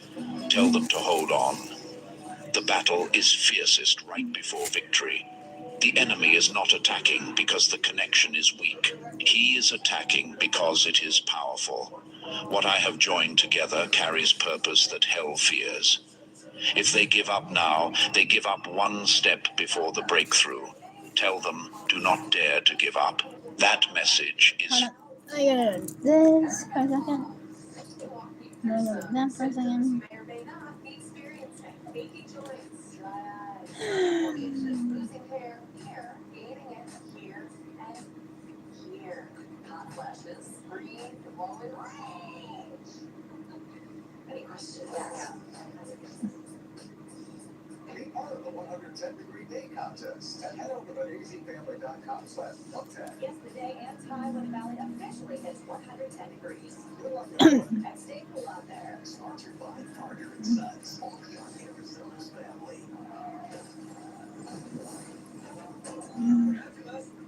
[SPEAKER 7] "Tell them to hold on. The battle is fiercest right before victory. The enemy is not attacking because the connection is weak. He is attacking because it is powerful. What I have joined together carries purpose that hell fears. If they give up now, they give up one step before the breakthrough. Tell them, do not dare to give up. That message is..."
[SPEAKER 2] Hold on. I gotta do this for a second. No, that for a second.
[SPEAKER 3] May or may not be experiencing achy joints, dry eyes, losing hair here, gaining it here, and here. Hot flashes, breathe, blowing rage. Any questions?
[SPEAKER 5] Be part of the 110-degree day contest and head over to azfamily.com/love-tag.
[SPEAKER 3] Guess the day and time when the valley officially hits 110 degrees.
[SPEAKER 5] Good luck, everyone.
[SPEAKER 3] And stay cool out there.
[SPEAKER 5] Sponsored by Carter & Sons, only on Arizona's Family.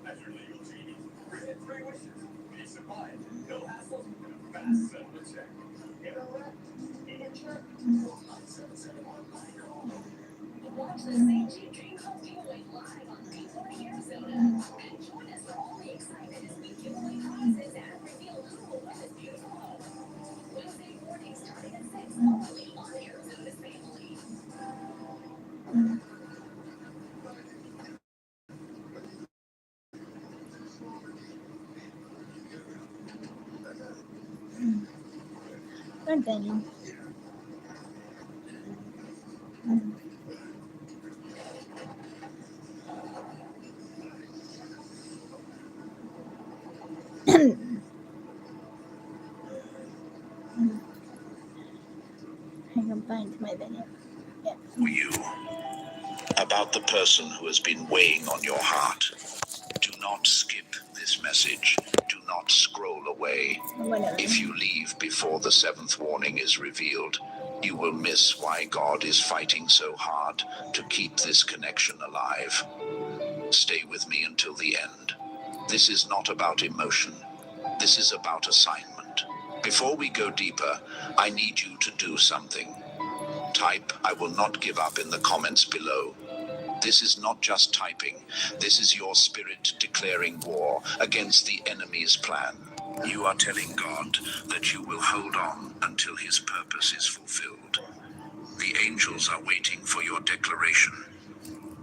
[SPEAKER 5] Measure legal genie. Grant 3 wishes. Peace of mind. No hassle. And a fast settlement check. Interact. Check. 771
[SPEAKER 3] Watch the St. Jude Dream Home Giveaway live on Green Morning Arizona. And join us for all the excitement as we give away prizes and reveal who will win this beautiful home. Wednesday morning starting at 6 only on Arizona's Family.
[SPEAKER 2] Good thing. I can find my video. Yeah.
[SPEAKER 7] For you, about the person who has been weighing on your heart. Do not skip this message. Do not scroll away.
[SPEAKER 2] Whatever.
[SPEAKER 7] If you leave before the 7th warning is revealed, you will miss why God is fighting so hard to keep this connection alive. Stay with me until the end. This is not about emotion. This is about assignment. Before we go deeper, I need you to do something. Type "I will not give up" in the comments below. This is not just typing. This is your spirit declaring war against the enemy's plan. You are telling God that you will hold on until his purpose is fulfilled. The angels are waiting for your declaration.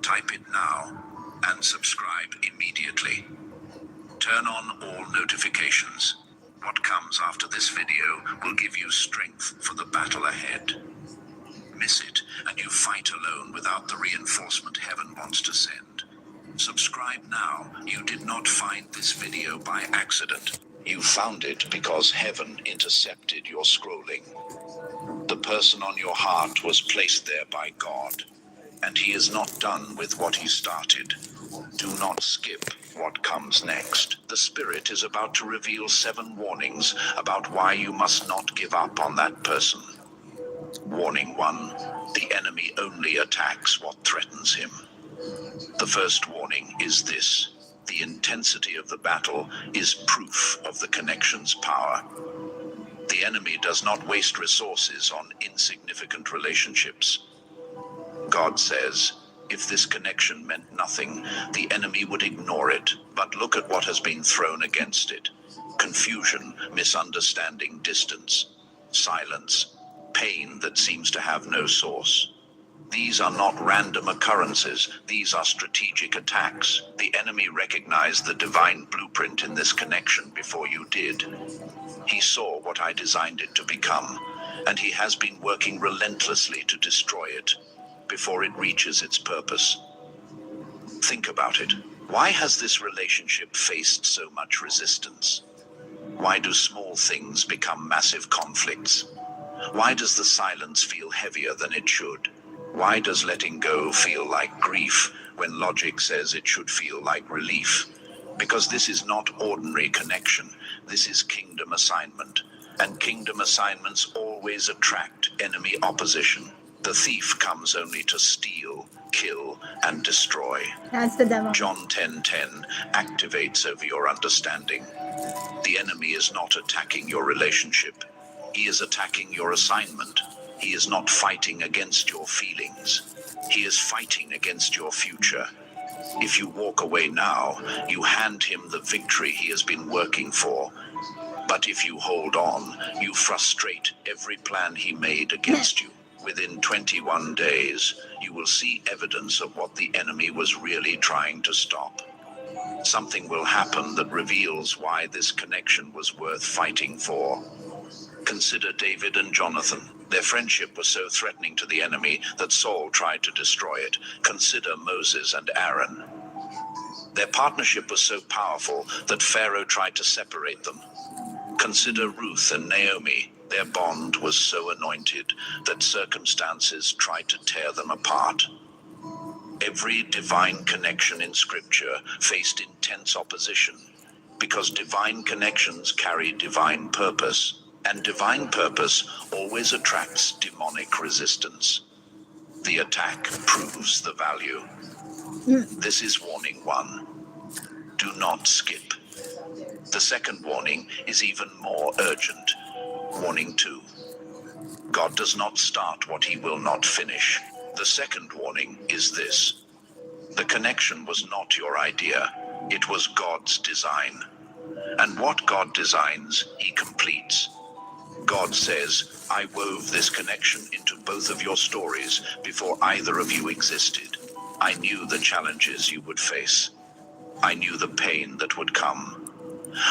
[SPEAKER 7] Type it now and subscribe immediately. Turn on all notifications. What comes after this video will give you strength for the battle ahead. Miss it, and you fight alone without the reinforcement heaven wants to send. Subscribe now. You did not find this video by accident. You found it because heaven intercepted your scrolling. The person on your heart was placed there by God, and he is not done with what he started. Do not skip what comes next. The Spirit is about to reveal 7 warnings about why you must not give up on that person. Warning 1. The enemy only attacks what threatens him. The first warning is this. The intensity of the battle is proof of the connection's power. The enemy does not waste resources on insignificant relationships. God says, if this connection meant nothing, the enemy would ignore it. But look at what has been thrown against it. Confusion, misunderstanding, distance, silence, pain that seems to have no source. These are not random occurrences. These are strategic attacks. The enemy recognized the divine blueprint in this connection before you did. He saw what I designed it to become, and he has been working relentlessly to destroy it before it reaches its purpose. Think about it. Why has this relationship faced so much resistance? Why do small things become massive conflicts? Why does the silence feel heavier than it should? Why does letting go feel like grief when logic says it should feel like relief? Because this is not ordinary connection. This is kingdom assignment. And kingdom assignments always attract enemy opposition. The thief comes only to steal, kill, and destroy.
[SPEAKER 2] That's the devil.
[SPEAKER 7] John 10:10 activates over your understanding. The enemy is not attacking your relationship. He is attacking your assignment. He is not fighting against your feelings. He is fighting against your future. If you walk away now, you hand him the victory he has been working for. But if you hold on, you frustrate every plan he made against you. Within 21 days, you will see evidence of what the enemy was really trying to stop. Something will happen that reveals why this connection was worth fighting for. Consider David and Jonathan. Their friendship was so threatening to the enemy that Saul tried to destroy it. Consider Moses and Aaron. Their partnership was so powerful that Pharaoh tried to separate them. Consider Ruth and Naomi. Their bond was so anointed that circumstances tried to tear them apart. Every divine connection in Scripture faced intense opposition because divine connections carry divine purpose, and divine purpose always attracts demonic resistance. The attack proves the value. This is warning 1. Do not skip. The second warning is even more urgent. Warning 2. God does not start what he will not finish. The second warning is this. The connection was not your idea. It was God's design. And what God designs, he completes. God says, I wove this connection into both of your stories before either of you existed. I knew the challenges you would face. I knew the pain that would come.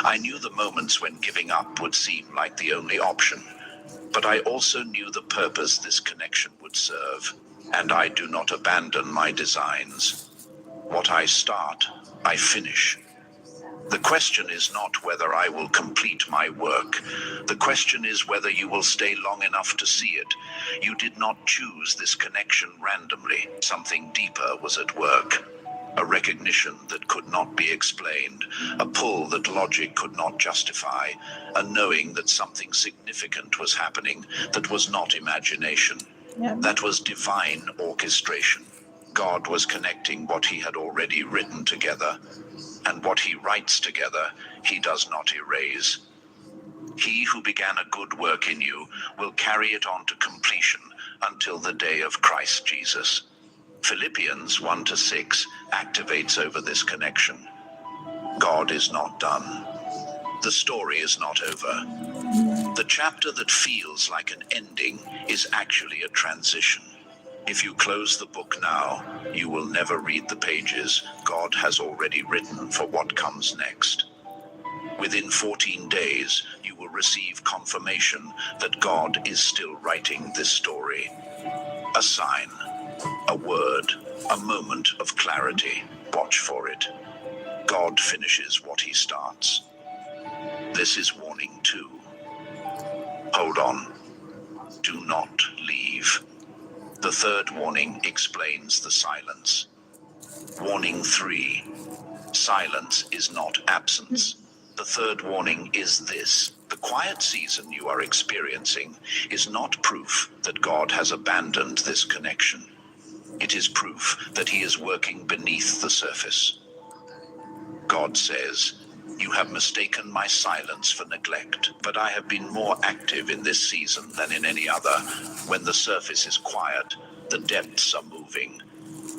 [SPEAKER 7] I knew the moments when giving up would seem like the only option. But I also knew the purpose this connection would serve. And I do not abandon my designs. What I start, I finish. The question is not whether I will complete my work. The question is whether you will stay long enough to see it. You did not choose this connection randomly. Something deeper was at work. A recognition that could not be explained, a pull that logic could not justify, a knowing that something significant was happening that was not imagination. That was divine orchestration. God was connecting what he had already written together, and what he writes together, he does not erase. He who began a good work in you will carry it on to completion until the day of Christ Jesus. Philippians 1-6 activates over this connection. God is not done. The story is not over. The chapter that feels like an ending is actually a transition. If you close the book now, you will never read the pages God has already written for what comes next. Within 14 days, you will receive confirmation that God is still writing this story. A sign, a word, a moment of clarity. Watch for it. God finishes what he starts. This is warning 2. Hold on. Do not leave. The third warning explains the silence. Warning 3. Silence is not absence. The third warning is this. The quiet season you are experiencing is not proof that God has abandoned this connection. It is proof that he is working beneath the surface. God says, you have mistaken my silence for neglect, but I have been more active in this season than in any other. When the surface is quiet, the depths are moving.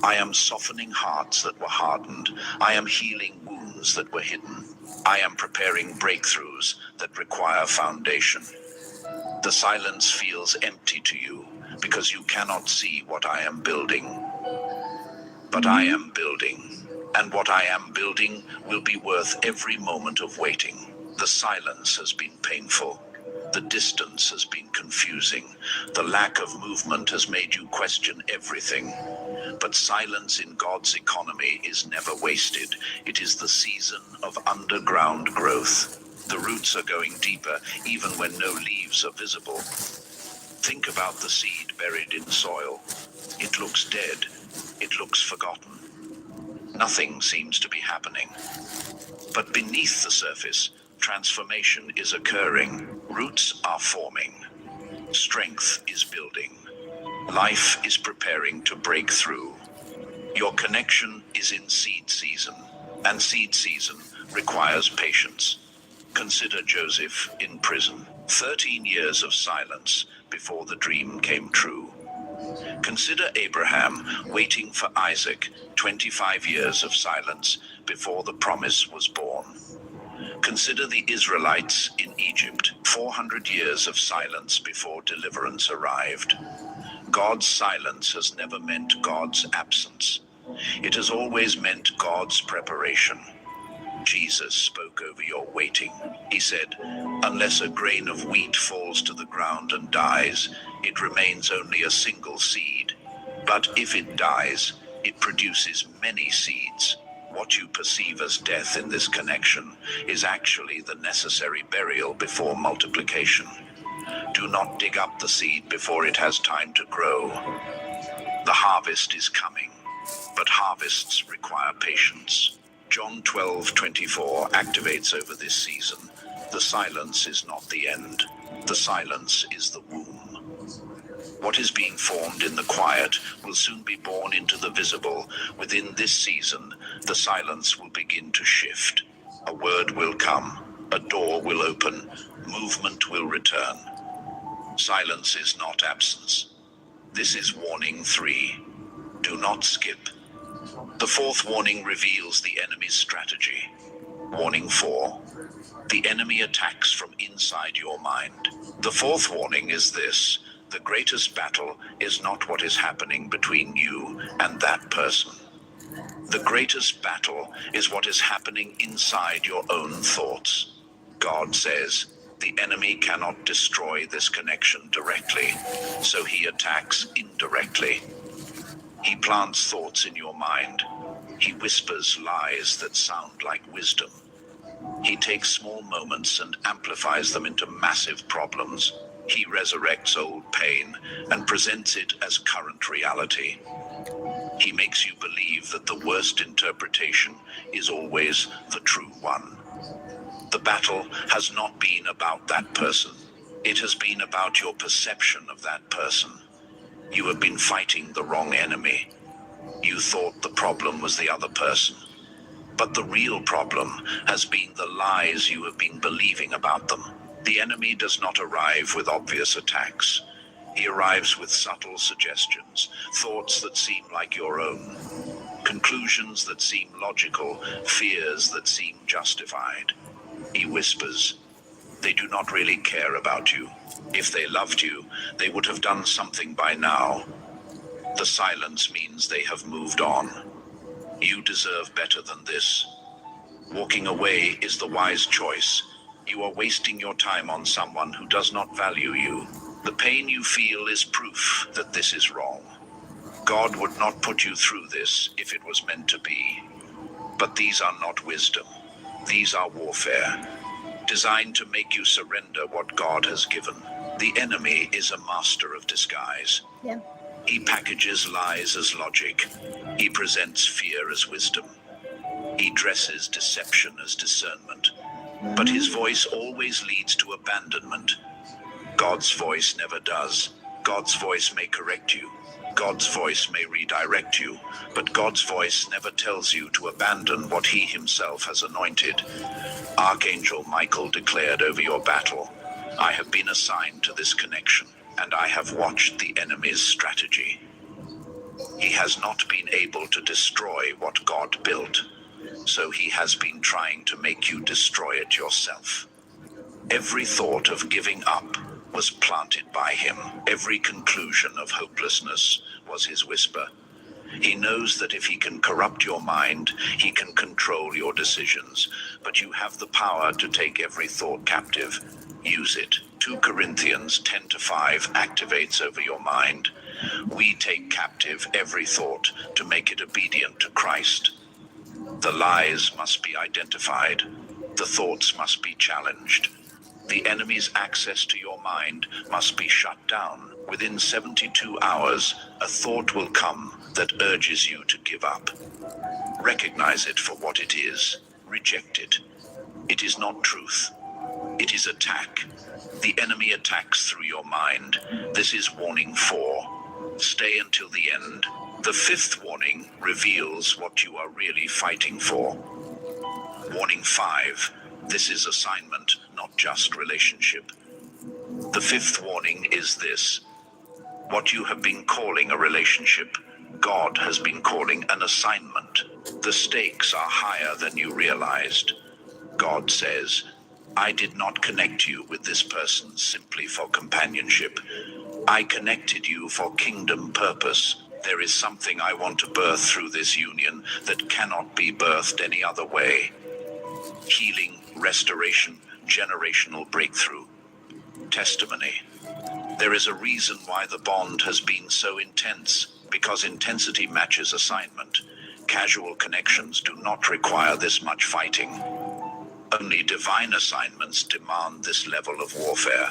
[SPEAKER 7] I am softening hearts that were hardened. I am healing wounds that were hidden. I am preparing breakthroughs that require foundation. The silence feels empty to you, because you cannot see what I am building. But I am building, and what I am building will be worth every moment of waiting. The silence has been painful. The distance has been confusing. The lack of movement has made you question everything. But silence in God's economy is never wasted. It is the season of underground growth. The roots are going deeper, even when no leaves are visible. Think about the seed buried in soil. It looks dead. It looks forgotten. Nothing seems to be happening. But beneath the surface, transformation is occurring. Roots are forming. Strength is building. Life is preparing to break through. Your connection is in seed season, and seed season requires patience. Consider Joseph in prison. 13 years of silence before the dream came true. Consider Abraham waiting for Isaac. 25 years of silence before the promise was born. Consider the Israelites in Egypt. 400 years of silence before deliverance arrived. God's silence has never meant God's absence. It has always meant God's preparation. Jesus spoke over your waiting. He said, "Unless a grain of wheat falls to the ground and dies, it remains only a single seed. But if it dies, it produces many seeds." What you perceive as death in this connection is actually the necessary burial before multiplication. Do not dig up the seed before it has time to grow. The harvest is coming, but harvests require patience. John 12:24 activates over this season. The silence is not the end. The silence is the womb. What is being formed in the quiet will soon be born into the visible. Within this season, the silence will begin to shift. A word will come, a door will open, movement will return. Silence is not absence. This is warning 3. Do not skip. The fourth warning reveals the enemy's strategy. Warning 4. The enemy attacks from inside your mind. The fourth warning is this: the greatest battle is not what is happening between you and that person. The greatest battle is what is happening inside your own thoughts. God says, the enemy cannot destroy this connection directly, so he attacks indirectly. He plants thoughts in your mind. He whispers lies that sound like wisdom. He takes small moments and amplifies them into massive problems. He resurrects old pain and presents it as current reality. He makes you believe that the worst interpretation is always the true one. The battle has not been about that person. It has been about your perception of that person. You have been fighting the wrong enemy. You thought the problem was the other person. But the real problem has been the lies you have been believing about them. The enemy does not arrive with obvious attacks. He arrives with subtle suggestions, thoughts that seem like your own, conclusions that seem logical, fears that seem justified. He whispers, they do not really care about you. If they loved you, they would have done something by now. The silence means they have moved on. You deserve better than this. Walking away is the wise choice. You are wasting your time on someone who does not value you. The pain you feel is proof that this is wrong. God would not put you through this if it was meant to be. But these are not wisdom. These are warfare, designed to make you surrender what God has given. The enemy is a master of disguise.
[SPEAKER 2] Yeah.
[SPEAKER 7] He packages lies as logic. He presents fear as wisdom. He dresses deception as discernment. But his voice always leads to abandonment. God's voice never does. God's voice may correct you. God's voice may redirect you. But God's voice never tells you to abandon what he himself has anointed. Archangel Michael declared over your battle, I have been assigned to this connection, and I have watched the enemy's strategy. He has not been able to destroy what God built, so he has been trying to make you destroy it yourself. Every thought of giving up was planted by him. Every conclusion of hopelessness was his whisper. He knows that if he can corrupt your mind, he can control your decisions. But you have the power to take every thought captive. Use it. 2 Corinthians 10:5 activates over your mind. We take captive every thought to make it obedient to Christ. The lies must be identified. The thoughts must be challenged. The enemy's access to your mind must be shut down. Within 72 hours, a thought will come that urges you to give up. Recognize it for what it is. Reject it. It is not truth. It is attack. The enemy attacks through your mind. This is warning 4. Stay until the end. The 5th warning reveals what you are really fighting for. Warning 5. This is assignment, not just relationship. The 5th warning is this. What you have been calling a relationship, God has been calling an assignment. The stakes are higher than you realized. God says, I did not connect you with this person simply for companionship. I connected you for kingdom purpose. There is something I want to birth through this union that cannot be birthed any other way. Healing, restoration, generational breakthrough. Testimony. There is a reason why the bond has been so intense, because intensity matches assignment. Casual connections do not require this much fighting. Only divine assignments demand this level of warfare.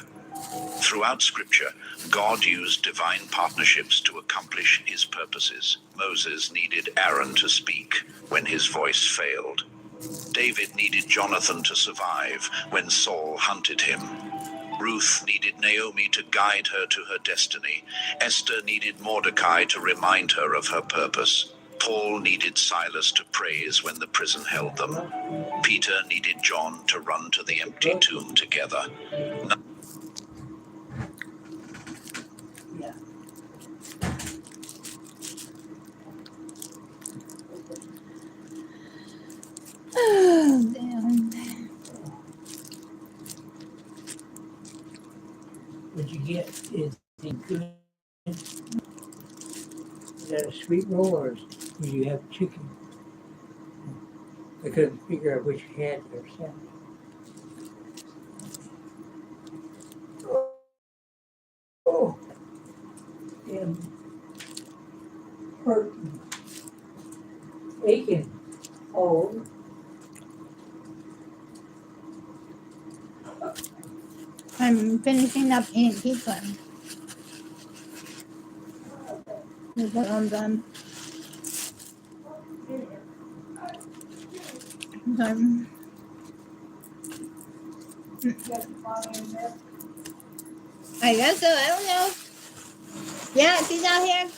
[SPEAKER 7] Throughout Scripture, God used divine partnerships to accomplish his purposes. Moses needed Aaron to speak when his voice failed. David needed Jonathan to survive when Saul hunted him. Ruth needed Naomi to guide her to her destiny. Esther needed Mordecai to remind her of her purpose. Paul needed Silas to praise when the prison held them. Peter needed John to run to the empty tomb together.
[SPEAKER 1] Yeah.
[SPEAKER 2] Oh, damn.
[SPEAKER 1] What you get is the good. Is that a sweet roll or do you have chicken? I couldn't figure out which you had there. So. Oh, am hurting, aching, old.
[SPEAKER 2] I'm finishing up eating pizza. Is what I'm done. So, I guess so. I don't know. Yeah, she's out here.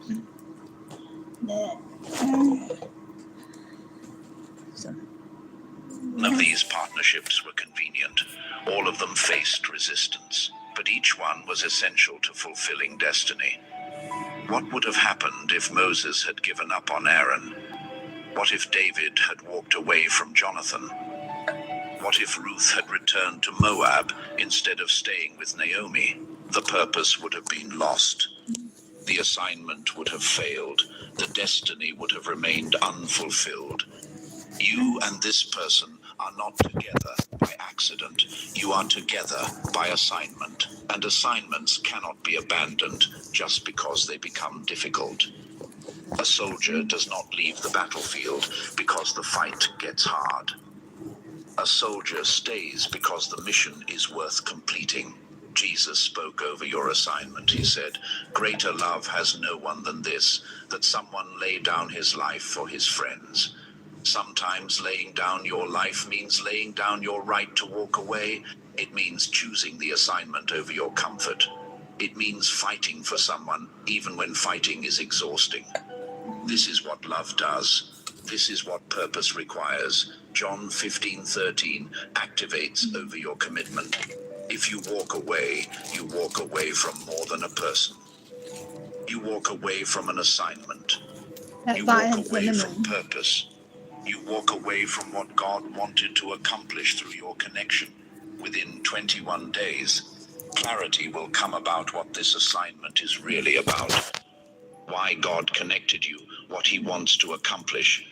[SPEAKER 7] None of these partnerships were convenient. All of them faced resistance, but each one was essential to fulfilling destiny. What would have happened if Moses had given up on Aaron? What if David had walked away from Jonathan? What if Ruth had returned to Moab instead of staying with Naomi? The purpose would have been lost. The assignment would have failed. The destiny would have remained unfulfilled. You and this person are not together by accident. You are together by assignment. And assignments cannot be abandoned just because they become difficult. A soldier does not leave the battlefield because the fight gets hard. A soldier stays because the mission is worth completing. Jesus spoke over your assignment. He said, "Greater love has no one than this, that someone lay down his life for his friends." Sometimes laying down your life means laying down your right to walk away. It means choosing the assignment over your comfort. It means fighting for someone, even when fighting is exhausting. This is what love does. This is what purpose requires. John 15:13 activates over your commitment. If you walk away from more than a person. You walk away from an assignment. You walk away from purpose. You walk away from what God wanted to accomplish through your connection. Within 21 days, clarity will come about what this assignment is really about. Why God connected you, what He wants to accomplish.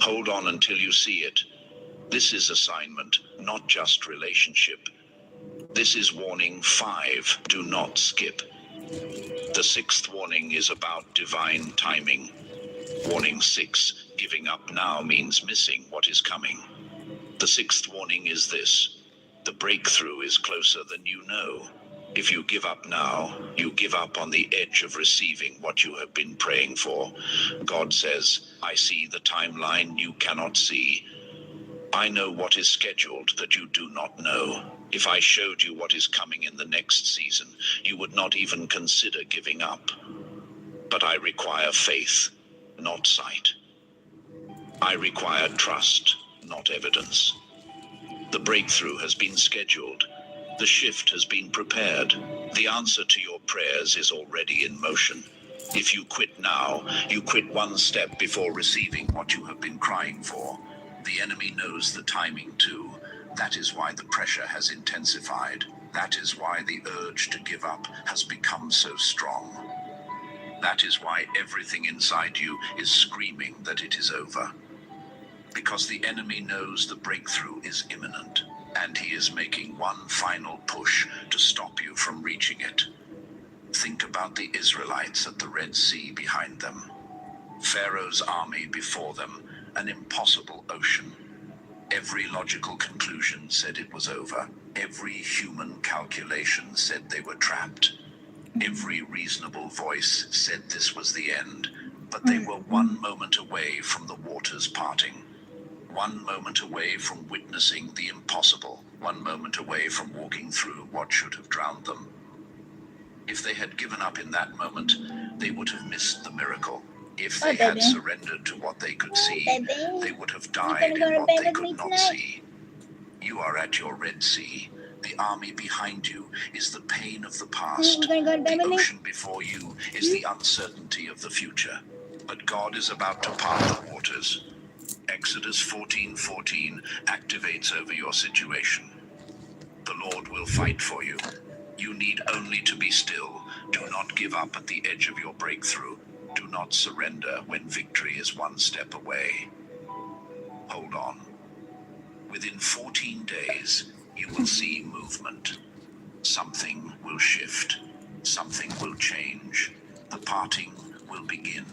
[SPEAKER 7] Hold on until you see it. This is assignment, not just relationship. This is warning 5, do not skip. The 6th warning is about divine timing. Warning 6, giving up now means missing what is coming. The 6th warning is this: the breakthrough is closer than you know. If you give up now, you give up on the edge of receiving what you have been praying for. God says, "I see the timeline you cannot see. I know what is scheduled that you do not know. If I showed you what is coming in the next season, you would not even consider giving up. But I require faith, not sight. I require trust, not evidence. The breakthrough has been scheduled. The shift has been prepared. The answer to your prayers is already in motion. If you quit now, you quit one step before receiving what you have been crying for. The enemy knows the timing too. That is why the pressure has intensified. That is why the urge to give up has become so strong. That is why everything inside you is screaming that it is over. Because the enemy knows the breakthrough is imminent, and he is making one final push to stop you from reaching it. Think about the Israelites at the Red Sea behind them. Pharaoh's army before them, an impossible ocean. Every logical conclusion said it was over. Every human calculation said they were trapped. Every reasonable voice said this was the end, but they were one moment away from the waters parting. One moment away from witnessing the impossible. One moment away from walking through what should have drowned them. If they had given up in that moment, they would have missed the miracle. If they had surrendered to what they could see, they would have died in what they could not see. You are at your Red Sea. The army behind you is the pain of the past. The ocean before you is the uncertainty of the future. But God is about to part the waters. Exodus 14:14 activates over your situation. The Lord will fight for you. You need only to be still. Do not give up at the edge of your breakthrough. Do not surrender when victory is one step away. Hold on. Within 14 days, you will see movement. Something will shift. Something will change. The parting will begin.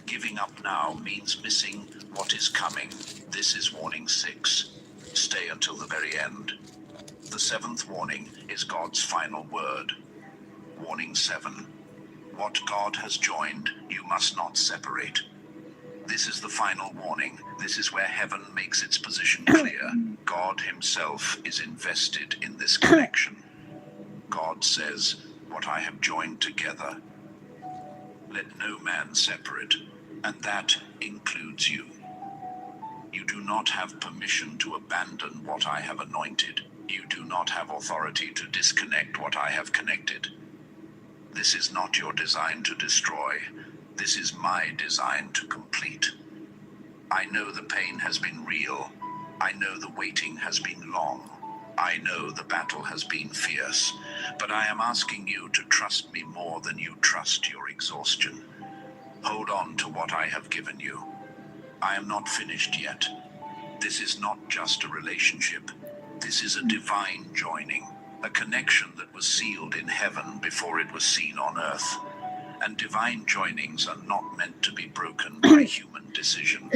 [SPEAKER 7] Giving up now means missing what is coming. This is warning 6. Stay until the very end. The 7th warning is God's final word. Warning 7. What God has joined, you must not separate. This is the final warning. This is where heaven makes its position clear. God Himself is invested in this connection. God says, "What I have joined together, Let no man separate, and that includes you. You do not have permission to abandon what I have anointed. You do not have authority to disconnect what I have connected. This is not your design to destroy. This is my design to complete. I know the pain has been real. I know the waiting has been long. I know the battle has been fierce, but I am asking you to trust me more than you trust your exhaustion. Hold on to what I have given you. I am not finished yet. This is not just a relationship. This is a divine joining, a connection that was sealed in heaven before it was seen on earth. And divine joinings are not meant to be broken by human decisions.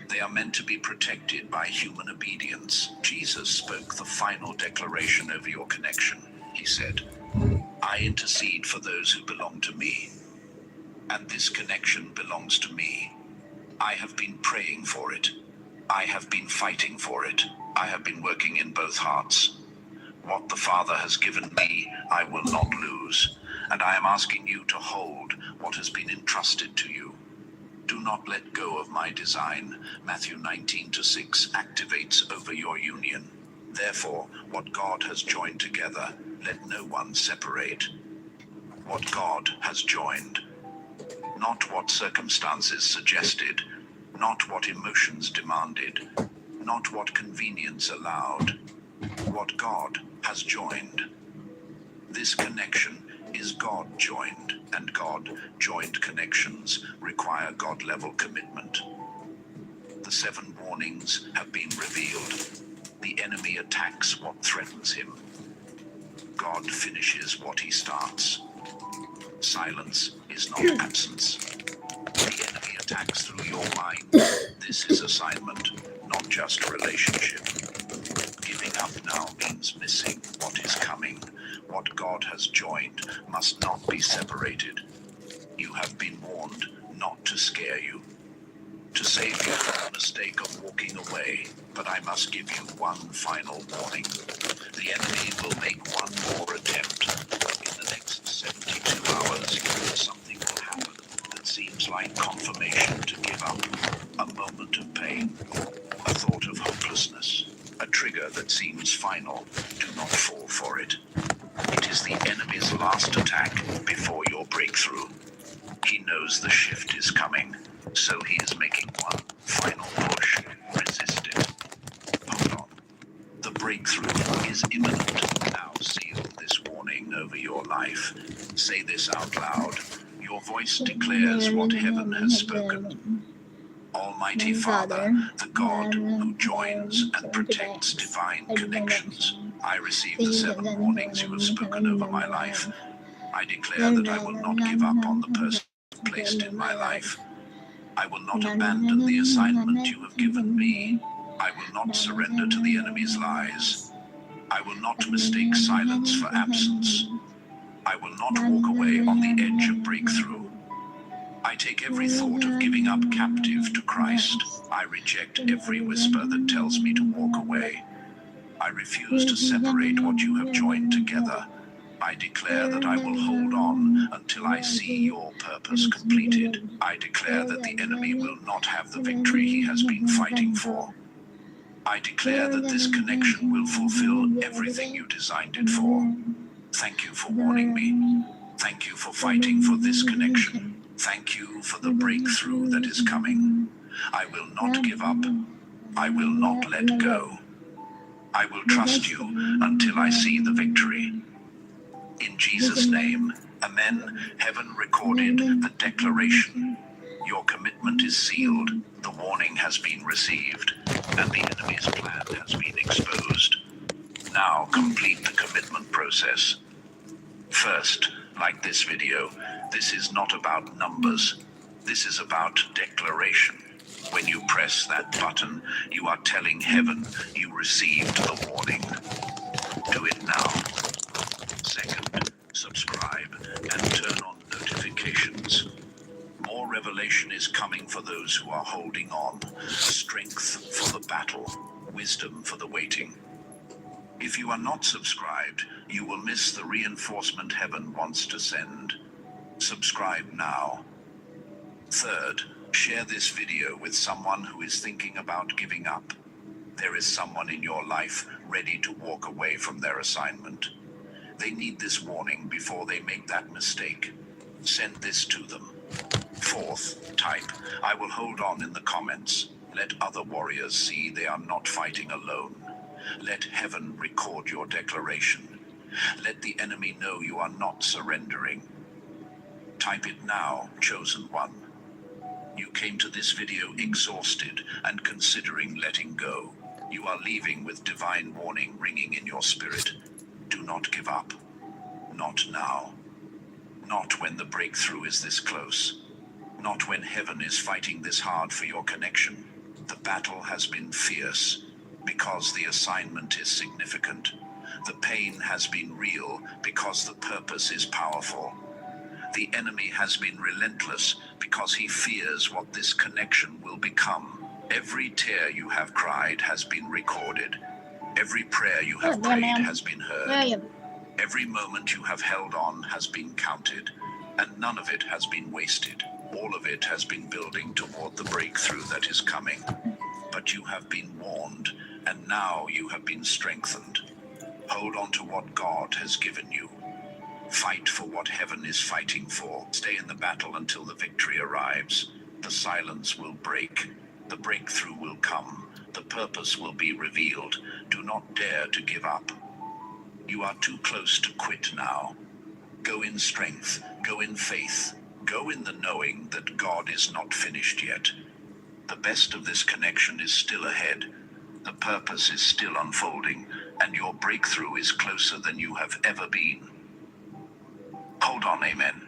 [SPEAKER 7] They are meant to be protected by human obedience. Jesus spoke the final declaration over your connection. He said, I intercede for those who belong to me, and this connection belongs to me. I have been praying for it. I have been fighting for it. I have been working in both hearts. What the Father has given me, I will not lose, and I am asking you to hold what has been entrusted to you. Do not let go of my design. Matthew 19:6 activates over your union. Therefore, what God has joined together, let no one separate. What God has joined. Not what circumstances suggested, not what emotions demanded, not what convenience allowed. What God has joined. This connection is God joined, and God joined connections require God-level commitment. The 7 warnings have been revealed. The enemy attacks what threatens him. God finishes what he starts. Silence is not absence. The enemy attacks through your mind. This is assignment, not just relationship. Giving up now means missing what is coming. What God has joined must not be separated. You have been warned not to scare you, to save you from the mistake of walking away. But I must give you one final warning. The enemy will make one more attempt. In the next 72 hours, something will happen that seems like confirmation to give up. A moment of pain, a thought of hopelessness, a trigger that seems final. Do not fall for it. It is the enemy's last attack before your breakthrough. He knows the shift is coming, so he is making one final push. Resist it. Hold on. The breakthrough is imminent. Now seal this warning over your life. Say this out loud. Your voice declares what heaven has spoken. Almighty Father, the God who joins and protects divine connections, I receive the 7 warnings you have spoken over my life. I declare that I will not give up on the person placed in my life. I will not abandon the assignment you have given me. I will not surrender to the enemy's lies. I will not mistake silence for absence. I will not walk away on the edge of breakthrough. I take every thought of giving up captive to Christ. I reject every whisper that tells me to walk away. I refuse to separate what you have joined together. I declare that I will hold on until I see your purpose completed. I declare that the enemy will not have the victory he has been fighting for. I declare that this connection will fulfill everything you designed it for. Thank you for warning me. Thank you for fighting for this connection. Thank you for the breakthrough that is coming. I will not give up. I will not let go. I will trust you until I see the victory. In Jesus' name, amen. Heaven recorded the declaration. Your commitment is sealed. The warning has been received, and the enemy's plan has been exposed. Now complete the commitment process. First, like this video, this is not about numbers. This is about declaration. When you press that button, you are telling heaven you received the warning. Do it now. Second, subscribe and turn on notifications. More revelation is coming for those who are holding on. Strength for the battle, wisdom for the waiting. If you are not subscribed, you will miss the reinforcement heaven wants to send. Subscribe now. Third, share this video with someone who is thinking about giving up. There is someone in your life ready to walk away from their assignment. They need this warning before they make that mistake. Send this to them. Fourth, type, I will hold on in the comments. Let other warriors see they are not fighting alone. Let heaven record your declaration. Let the enemy know you are not surrendering. Type it now, chosen one. You came to this video exhausted and considering letting go. You are leaving with divine warning ringing in your spirit. Do not give up. Not now. Not when the breakthrough is this close. Not when heaven is fighting this hard for your connection. The battle has been fierce because the assignment is significant. The pain has been real because the purpose is powerful. The enemy has been relentless because he fears what this connection will become. Every tear you have cried has been recorded. Every prayer you have prayed has been heard. Every moment you have held on has been counted, and none of it has been wasted. All of it has been building toward the breakthrough that is coming. But you have been warned, and now you have been strengthened. Hold on to what God has given you. Fight for what heaven is fighting for. Stay in the battle until the victory arrives. The silence will break. The breakthrough will come. The purpose will be revealed. Do not dare to give up. You are too close to quit now. Go in strength. Go in faith. Go in the knowing that God is not finished yet. The best of this connection is still ahead. The purpose is still unfolding, and your breakthrough is closer than you have ever been. Hold on, amen.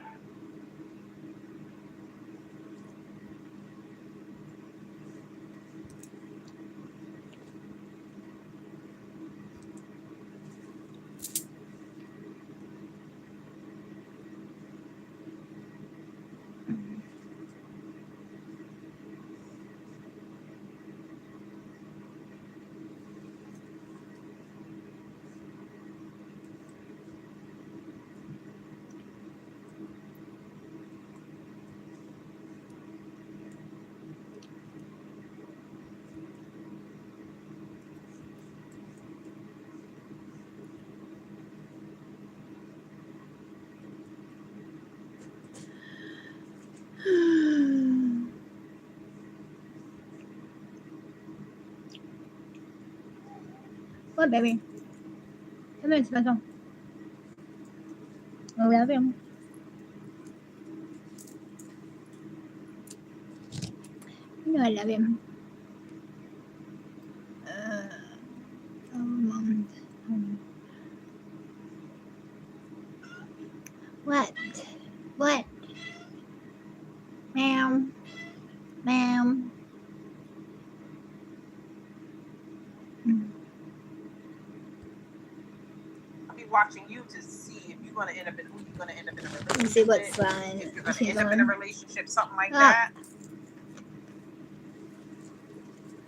[SPEAKER 2] What, baby? Come here, special. I love him. You know I love him. Mom. What? What? Ma'am. Ma'am.
[SPEAKER 6] I'll be watching you to see if you're going to end up in who you're going to end up in a relationship.
[SPEAKER 2] Let's see what's
[SPEAKER 6] with,
[SPEAKER 2] fun.
[SPEAKER 6] If you're going to end up in a relationship, something like
[SPEAKER 2] Ah.
[SPEAKER 6] that.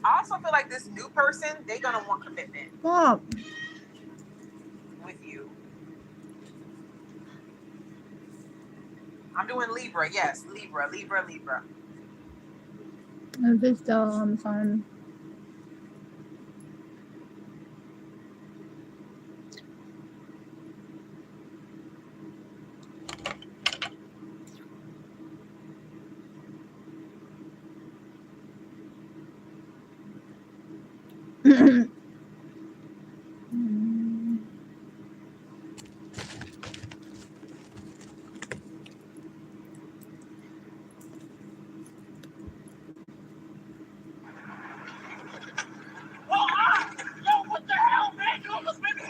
[SPEAKER 6] I also feel like this new person, they're going to want commitment
[SPEAKER 2] Stop.
[SPEAKER 6] with you. I'm doing Libra. Yes, Libra.
[SPEAKER 2] I'm just fun.
[SPEAKER 6] What the hell, man? You almost made me.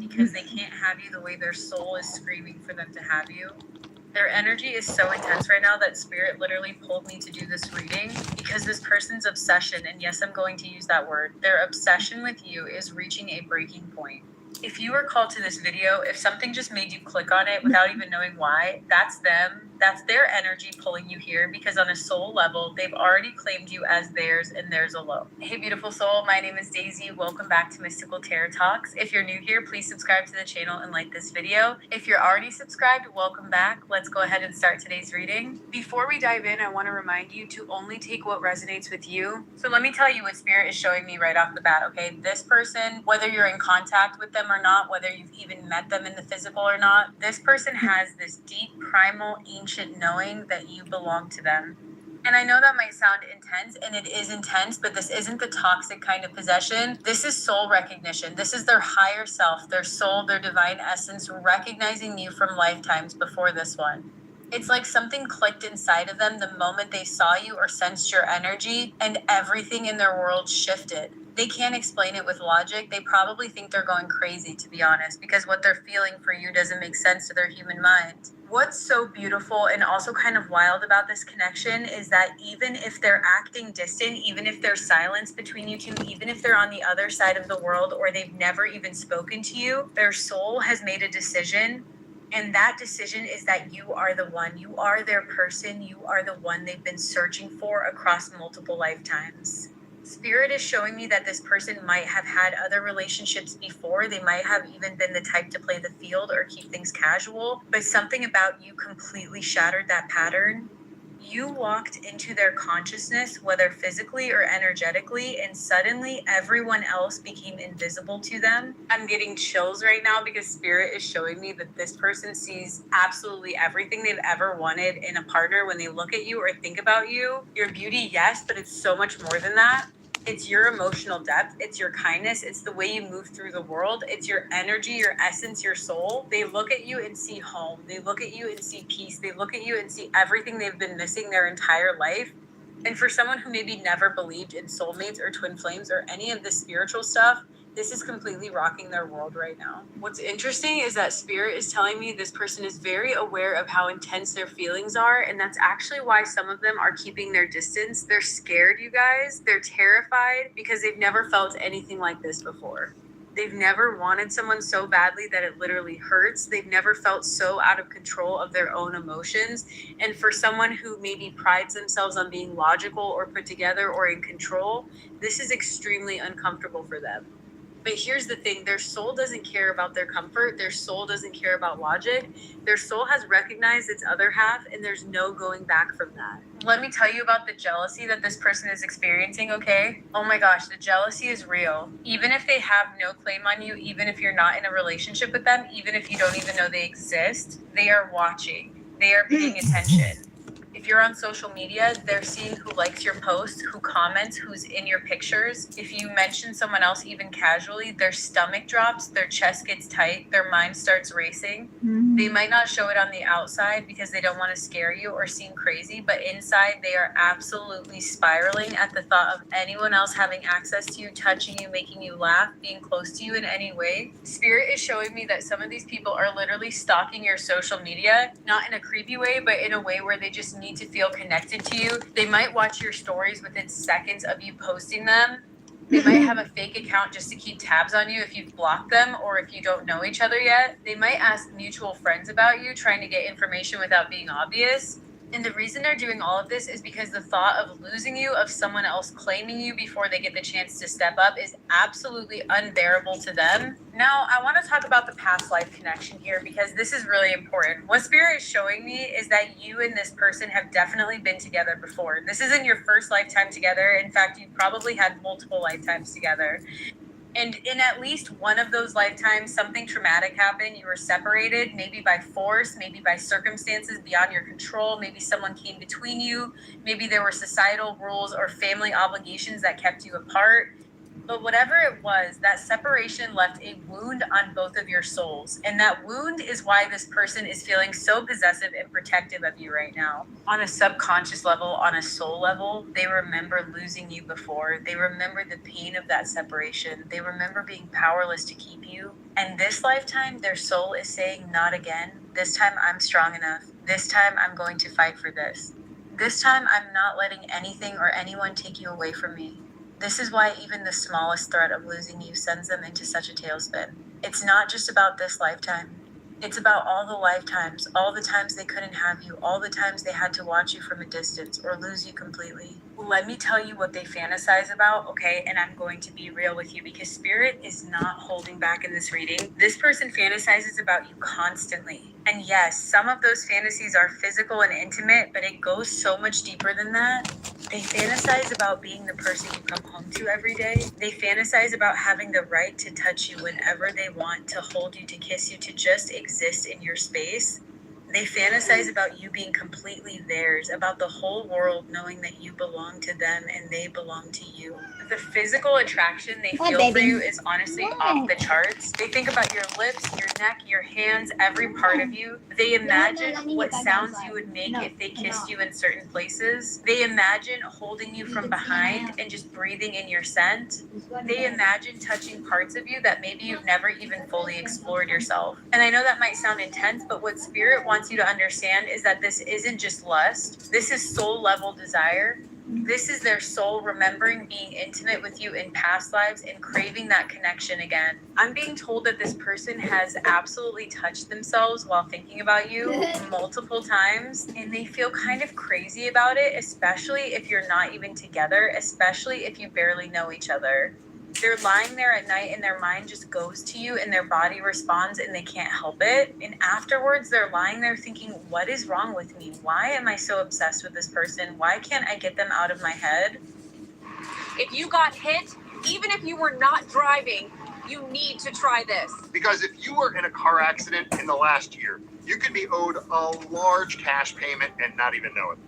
[SPEAKER 3] Because they can't have you the way their soul is screaming for them to have you. Their energy is so intense right now that Spirit literally pulled me to do this reading because this person's obsession, and yes, I'm going to use that word, their obsession with you is reaching a breaking point. If you were called to this video, if something just made you click on it without even knowing why, that's them. That's their energy pulling you here because on a soul level, they've already claimed you as theirs and theirs alone. Hey, beautiful soul. My name is Daisy. Welcome back to Mystical Tarot Talks. If you're new here, please subscribe to the channel and like this video. If you're already subscribed, welcome back. Let's go ahead and start today's reading. Before we dive in, I want to remind you to only take what resonates with you. So let me tell you what Spirit is showing me right off the bat, okay? This person, whether you're in contact with them or not, whether you've even met them in the physical or not, this person has this deep, primal, ancient knowing that you belong to them. And I know that might sound intense, and it is intense, but this isn't the toxic kind of possession. This is soul recognition. This is their higher self, their soul, their divine essence, recognizing you from lifetimes before this one. It's like something clicked inside of them the moment they saw you or sensed your energy, and everything in their world shifted. They can't explain it with logic. They probably think they're going crazy, to be honest, because what they're feeling for you doesn't make sense to their human mind. What's so beautiful and also kind of wild about this connection is that even if they're acting distant, even if there's silence between you two, even if they're on the other side of the world or they've never even spoken to you, their soul has made a decision. And that decision is that you are the one. You are their person. You are the one they've been searching for across multiple lifetimes. Spirit is showing me that this person might have had other relationships before. They might have even been the type to play the field or keep things casual. But something about you completely shattered that pattern. You walked into their consciousness, whether physically or energetically, and suddenly everyone else became invisible to them. I'm getting chills right now because Spirit is showing me that this person sees absolutely everything they've ever wanted in a partner when they look at you or think about you. Your beauty, yes, but it's so much more than that. It's your emotional depth. It's your kindness. It's the way you move through the world. It's your energy, your essence, your soul. They look at you and see home. They look at you and see peace. They look at you and see everything they've been missing their entire life. And for someone who maybe never believed in soulmates or twin flames or any of the spiritual stuff, this is completely rocking their world right now. What's interesting is that Spirit is telling me this person is very aware of how intense their feelings are, and that's actually why some of them are keeping their distance. They're scared, you guys. They're terrified because they've never felt anything like this before. They've never wanted someone so badly that it literally hurts. They've never felt so out of control of their own emotions. And for someone who maybe prides themselves on being logical or put together or in control, this is extremely uncomfortable for them. But here's the thing, their soul doesn't care about their comfort. Their soul doesn't care about logic. Their soul has recognized its other half, and there's no going back from that. Let me tell you about the jealousy that this person is experiencing, okay? Oh my gosh, the jealousy is real. Even if they have no claim on you, even if you're not in a relationship with them, even if you don't even know they exist, they are watching. They are paying attention. If you're on social media, they're seeing who likes your posts, who comments, who's in your pictures. If you mention someone else even casually, their stomach drops, their chest gets tight, their mind starts racing. They might not show it on the outside because they don't want to scare you or seem crazy, but inside they are absolutely spiraling at the thought of anyone else having access to you, touching you, making you laugh, being close to you in any way. Spirit is showing me that some of these people are literally stalking your social media, not in a creepy way, but in a way where they just need to feel connected to you. They might watch your stories within seconds of you posting them. They might have a fake account just to keep tabs on you if you've blocked them or if you don't know each other yet. They might ask mutual friends about you, trying to get information without being obvious. And the reason they're doing all of this is because the thought of losing you, of someone else claiming you before they get the chance to step up, is absolutely unbearable to them. Now, I want to talk about the past life connection here because this is really important. What Spirit is showing me is that you and this person have definitely been together before. This isn't your first lifetime together. In fact, you've probably had multiple lifetimes together. And in at least one of those lifetimes, something traumatic happened. You were separated, maybe by force, maybe by circumstances beyond your control. Maybe someone came between you. Maybe there were societal rules or family obligations that kept you apart. But whatever it was, that separation left a wound on both of your souls. And that wound is why this person is feeling so possessive and protective of you right now. On a subconscious level, on a soul level, they remember losing you before. They remember the pain of that separation. They remember being powerless to keep you. And this lifetime, their soul is saying, not again. This time I'm strong enough. This time I'm going to fight for this. This time I'm not letting anything or anyone take you away from me. This is why even the smallest threat of losing you sends them into such a tailspin. It's not just about this lifetime. It's about all the lifetimes, all the times they couldn't have you, all the times they had to watch you from a distance or lose you completely. Let me tell you what they fantasize about, okay? And I'm going to be real with you because Spirit is not holding back in this reading. This person fantasizes about you constantly. And yes, some of those fantasies are physical and intimate, but it goes so much deeper than that. They fantasize about being the person you come home to every day. They fantasize about having the right to touch you whenever they want, to hold you, to kiss you, to just exist in your space. They fantasize about you being completely theirs, about the whole world knowing that you belong to them and they belong to you. The physical attraction they feel for you is honestly off the charts. They think about your lips, your neck, your hands, every part of you. They imagine what sounds you would make if they kissed you in certain places. They imagine holding you from behind and just breathing in your scent. They imagine touching parts of you that maybe you've never even fully explored yourself. And I know that might sound intense, but what Spirit wants you to understand is that this isn't just lust. This is soul level desire. This is their soul remembering being intimate with you in past lives and craving that connection again. I'm being told that this person has absolutely touched themselves while thinking about you multiple times, and they feel kind of crazy about it, especially if you're not even together, especially if you barely know each other. They're lying there at night and their mind just goes to you and their body responds and they can't help it. And afterwards, they're lying there thinking, what is wrong with me? Why am I so obsessed with this person? Why can't I get them out of my head? If you got hit, even if you were not driving, you need to try this.
[SPEAKER 8] Because if you were in a car accident in the last year, you could be owed a large cash payment and not even know it.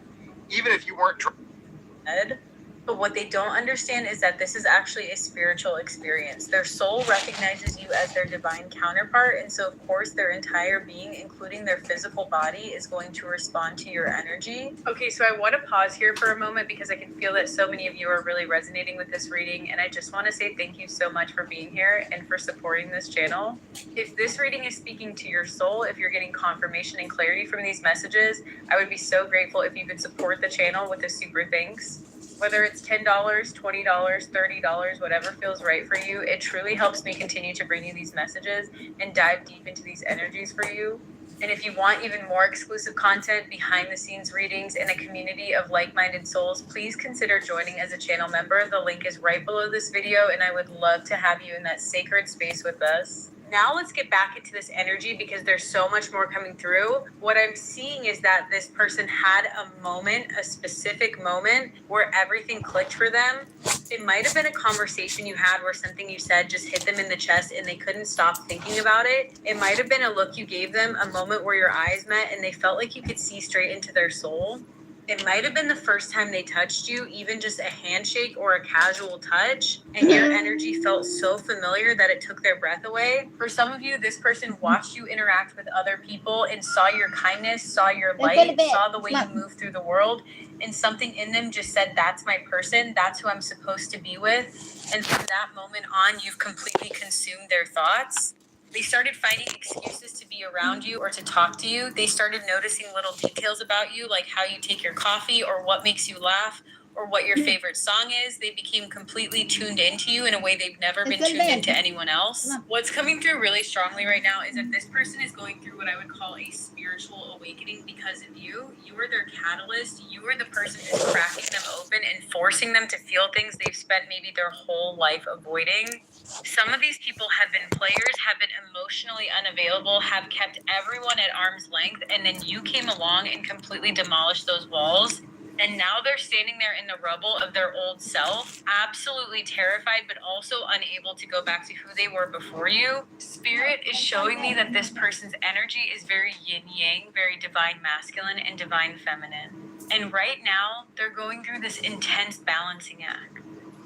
[SPEAKER 8] Even if you weren't
[SPEAKER 3] driving. But what they don't understand is that this is actually a spiritual experience. Their soul recognizes you as their divine counterpart. And so, of course, their entire being, including their physical body, is going to respond to your energy. Okay, so I want to pause here for a moment because I can feel that so many of you are really resonating with this reading. And I just want to say thank you so much for being here and for supporting this channel. If this reading is speaking to your soul, if you're getting confirmation and clarity from these messages, I would be so grateful if you could support the channel with a super thanks. Whether it's $10, $20, $30, whatever feels right for you, it truly helps me continue to bring you these messages and dive deep into these energies for you. And if you want even more exclusive content, behind the scenes readings, and a community of like-minded souls, please consider joining as a channel member. The link is right below this video, and I would love to have you in that sacred space with us. Now let's get back into this energy because there's so much more coming through. What I'm seeing is that this person had a moment, a specific moment where everything clicked for them. It might have been a conversation you had where something you said just hit them in the chest and they couldn't stop thinking about it. It might have been a look you gave them, a moment where your eyes met and they felt like you could see straight into their soul. It might have been the first time they touched you, even just a handshake or a casual touch, and your energy felt so familiar that it took their breath away. For some of you, this person watched you interact with other people and saw your kindness, saw your light, saw the way you move through the world, and something in them just said, that's my person, that's who I'm supposed to be with. And from that moment on, you've completely consumed their thoughts. They started finding excuses to be around you or to talk to you. They started noticing little details about you, like how you take your coffee or what makes you laugh or what your favorite song is. They became completely tuned into you in a way they've never been tuned into anyone else. What's coming through really strongly right now is that this person is going through what I would call a spiritual awakening because of you. You are their catalyst. You are the person who's cracking them open and forcing them to feel things they've spent maybe their whole life avoiding. Some of these people have been players, have been emotionally unavailable, have kept everyone at arm's length, and then you came along and completely demolished those walls. And now they're standing there in the rubble of their old self, absolutely terrified, but also unable to go back to who they were before you. Spirit is showing me that this person's energy is very yin-yang, very divine masculine, and divine feminine. And right now, they're going through this intense balancing act.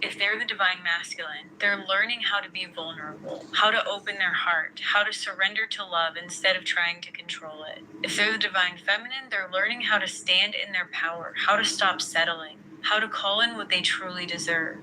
[SPEAKER 3] If they're the divine masculine, they're learning how to be vulnerable, how to open their heart, how to surrender to love instead of trying to control it. If they're the divine feminine, they're learning how to stand in their power, how to stop settling, how to call in what they truly deserve.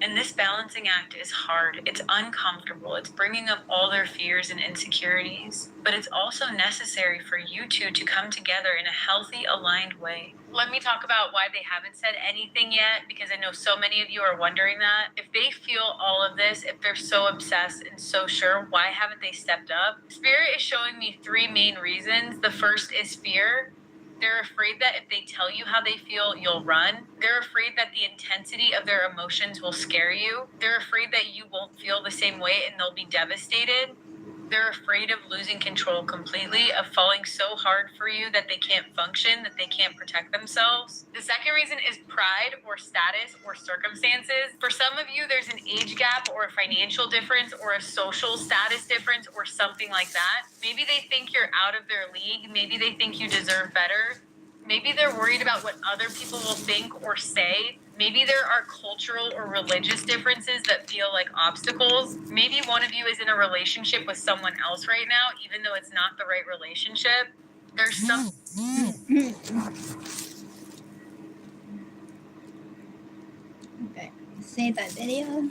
[SPEAKER 3] And this balancing act is hard. It's uncomfortable. It's bringing up all their fears and insecurities. But it's also necessary for you two to come together in a healthy, aligned way. Let me talk about why they haven't said anything yet, because I know so many of you are wondering that. If they feel all of this, if they're so obsessed and so sure, why haven't they stepped up? Spirit is showing me 3 main reasons. The first is fear. They're afraid that if they tell you how they feel, you'll run. They're afraid that the intensity of their emotions will scare you. They're afraid that you won't feel the same way and they'll be devastated. They're afraid of losing control completely, of falling so hard for you that they can't function, that they can't protect themselves. The second reason is pride or status or circumstances. For some of you, there's an age gap or a financial difference or a social status difference or something like that. Maybe they think you're out of their league. Maybe they think you deserve better. Maybe they're worried about what other people will think or say. Maybe there are cultural or religious differences that feel like obstacles. Maybe one of you is in a relationship with someone else right now, even though it's not the right relationship. There's some...
[SPEAKER 2] Okay, save that video.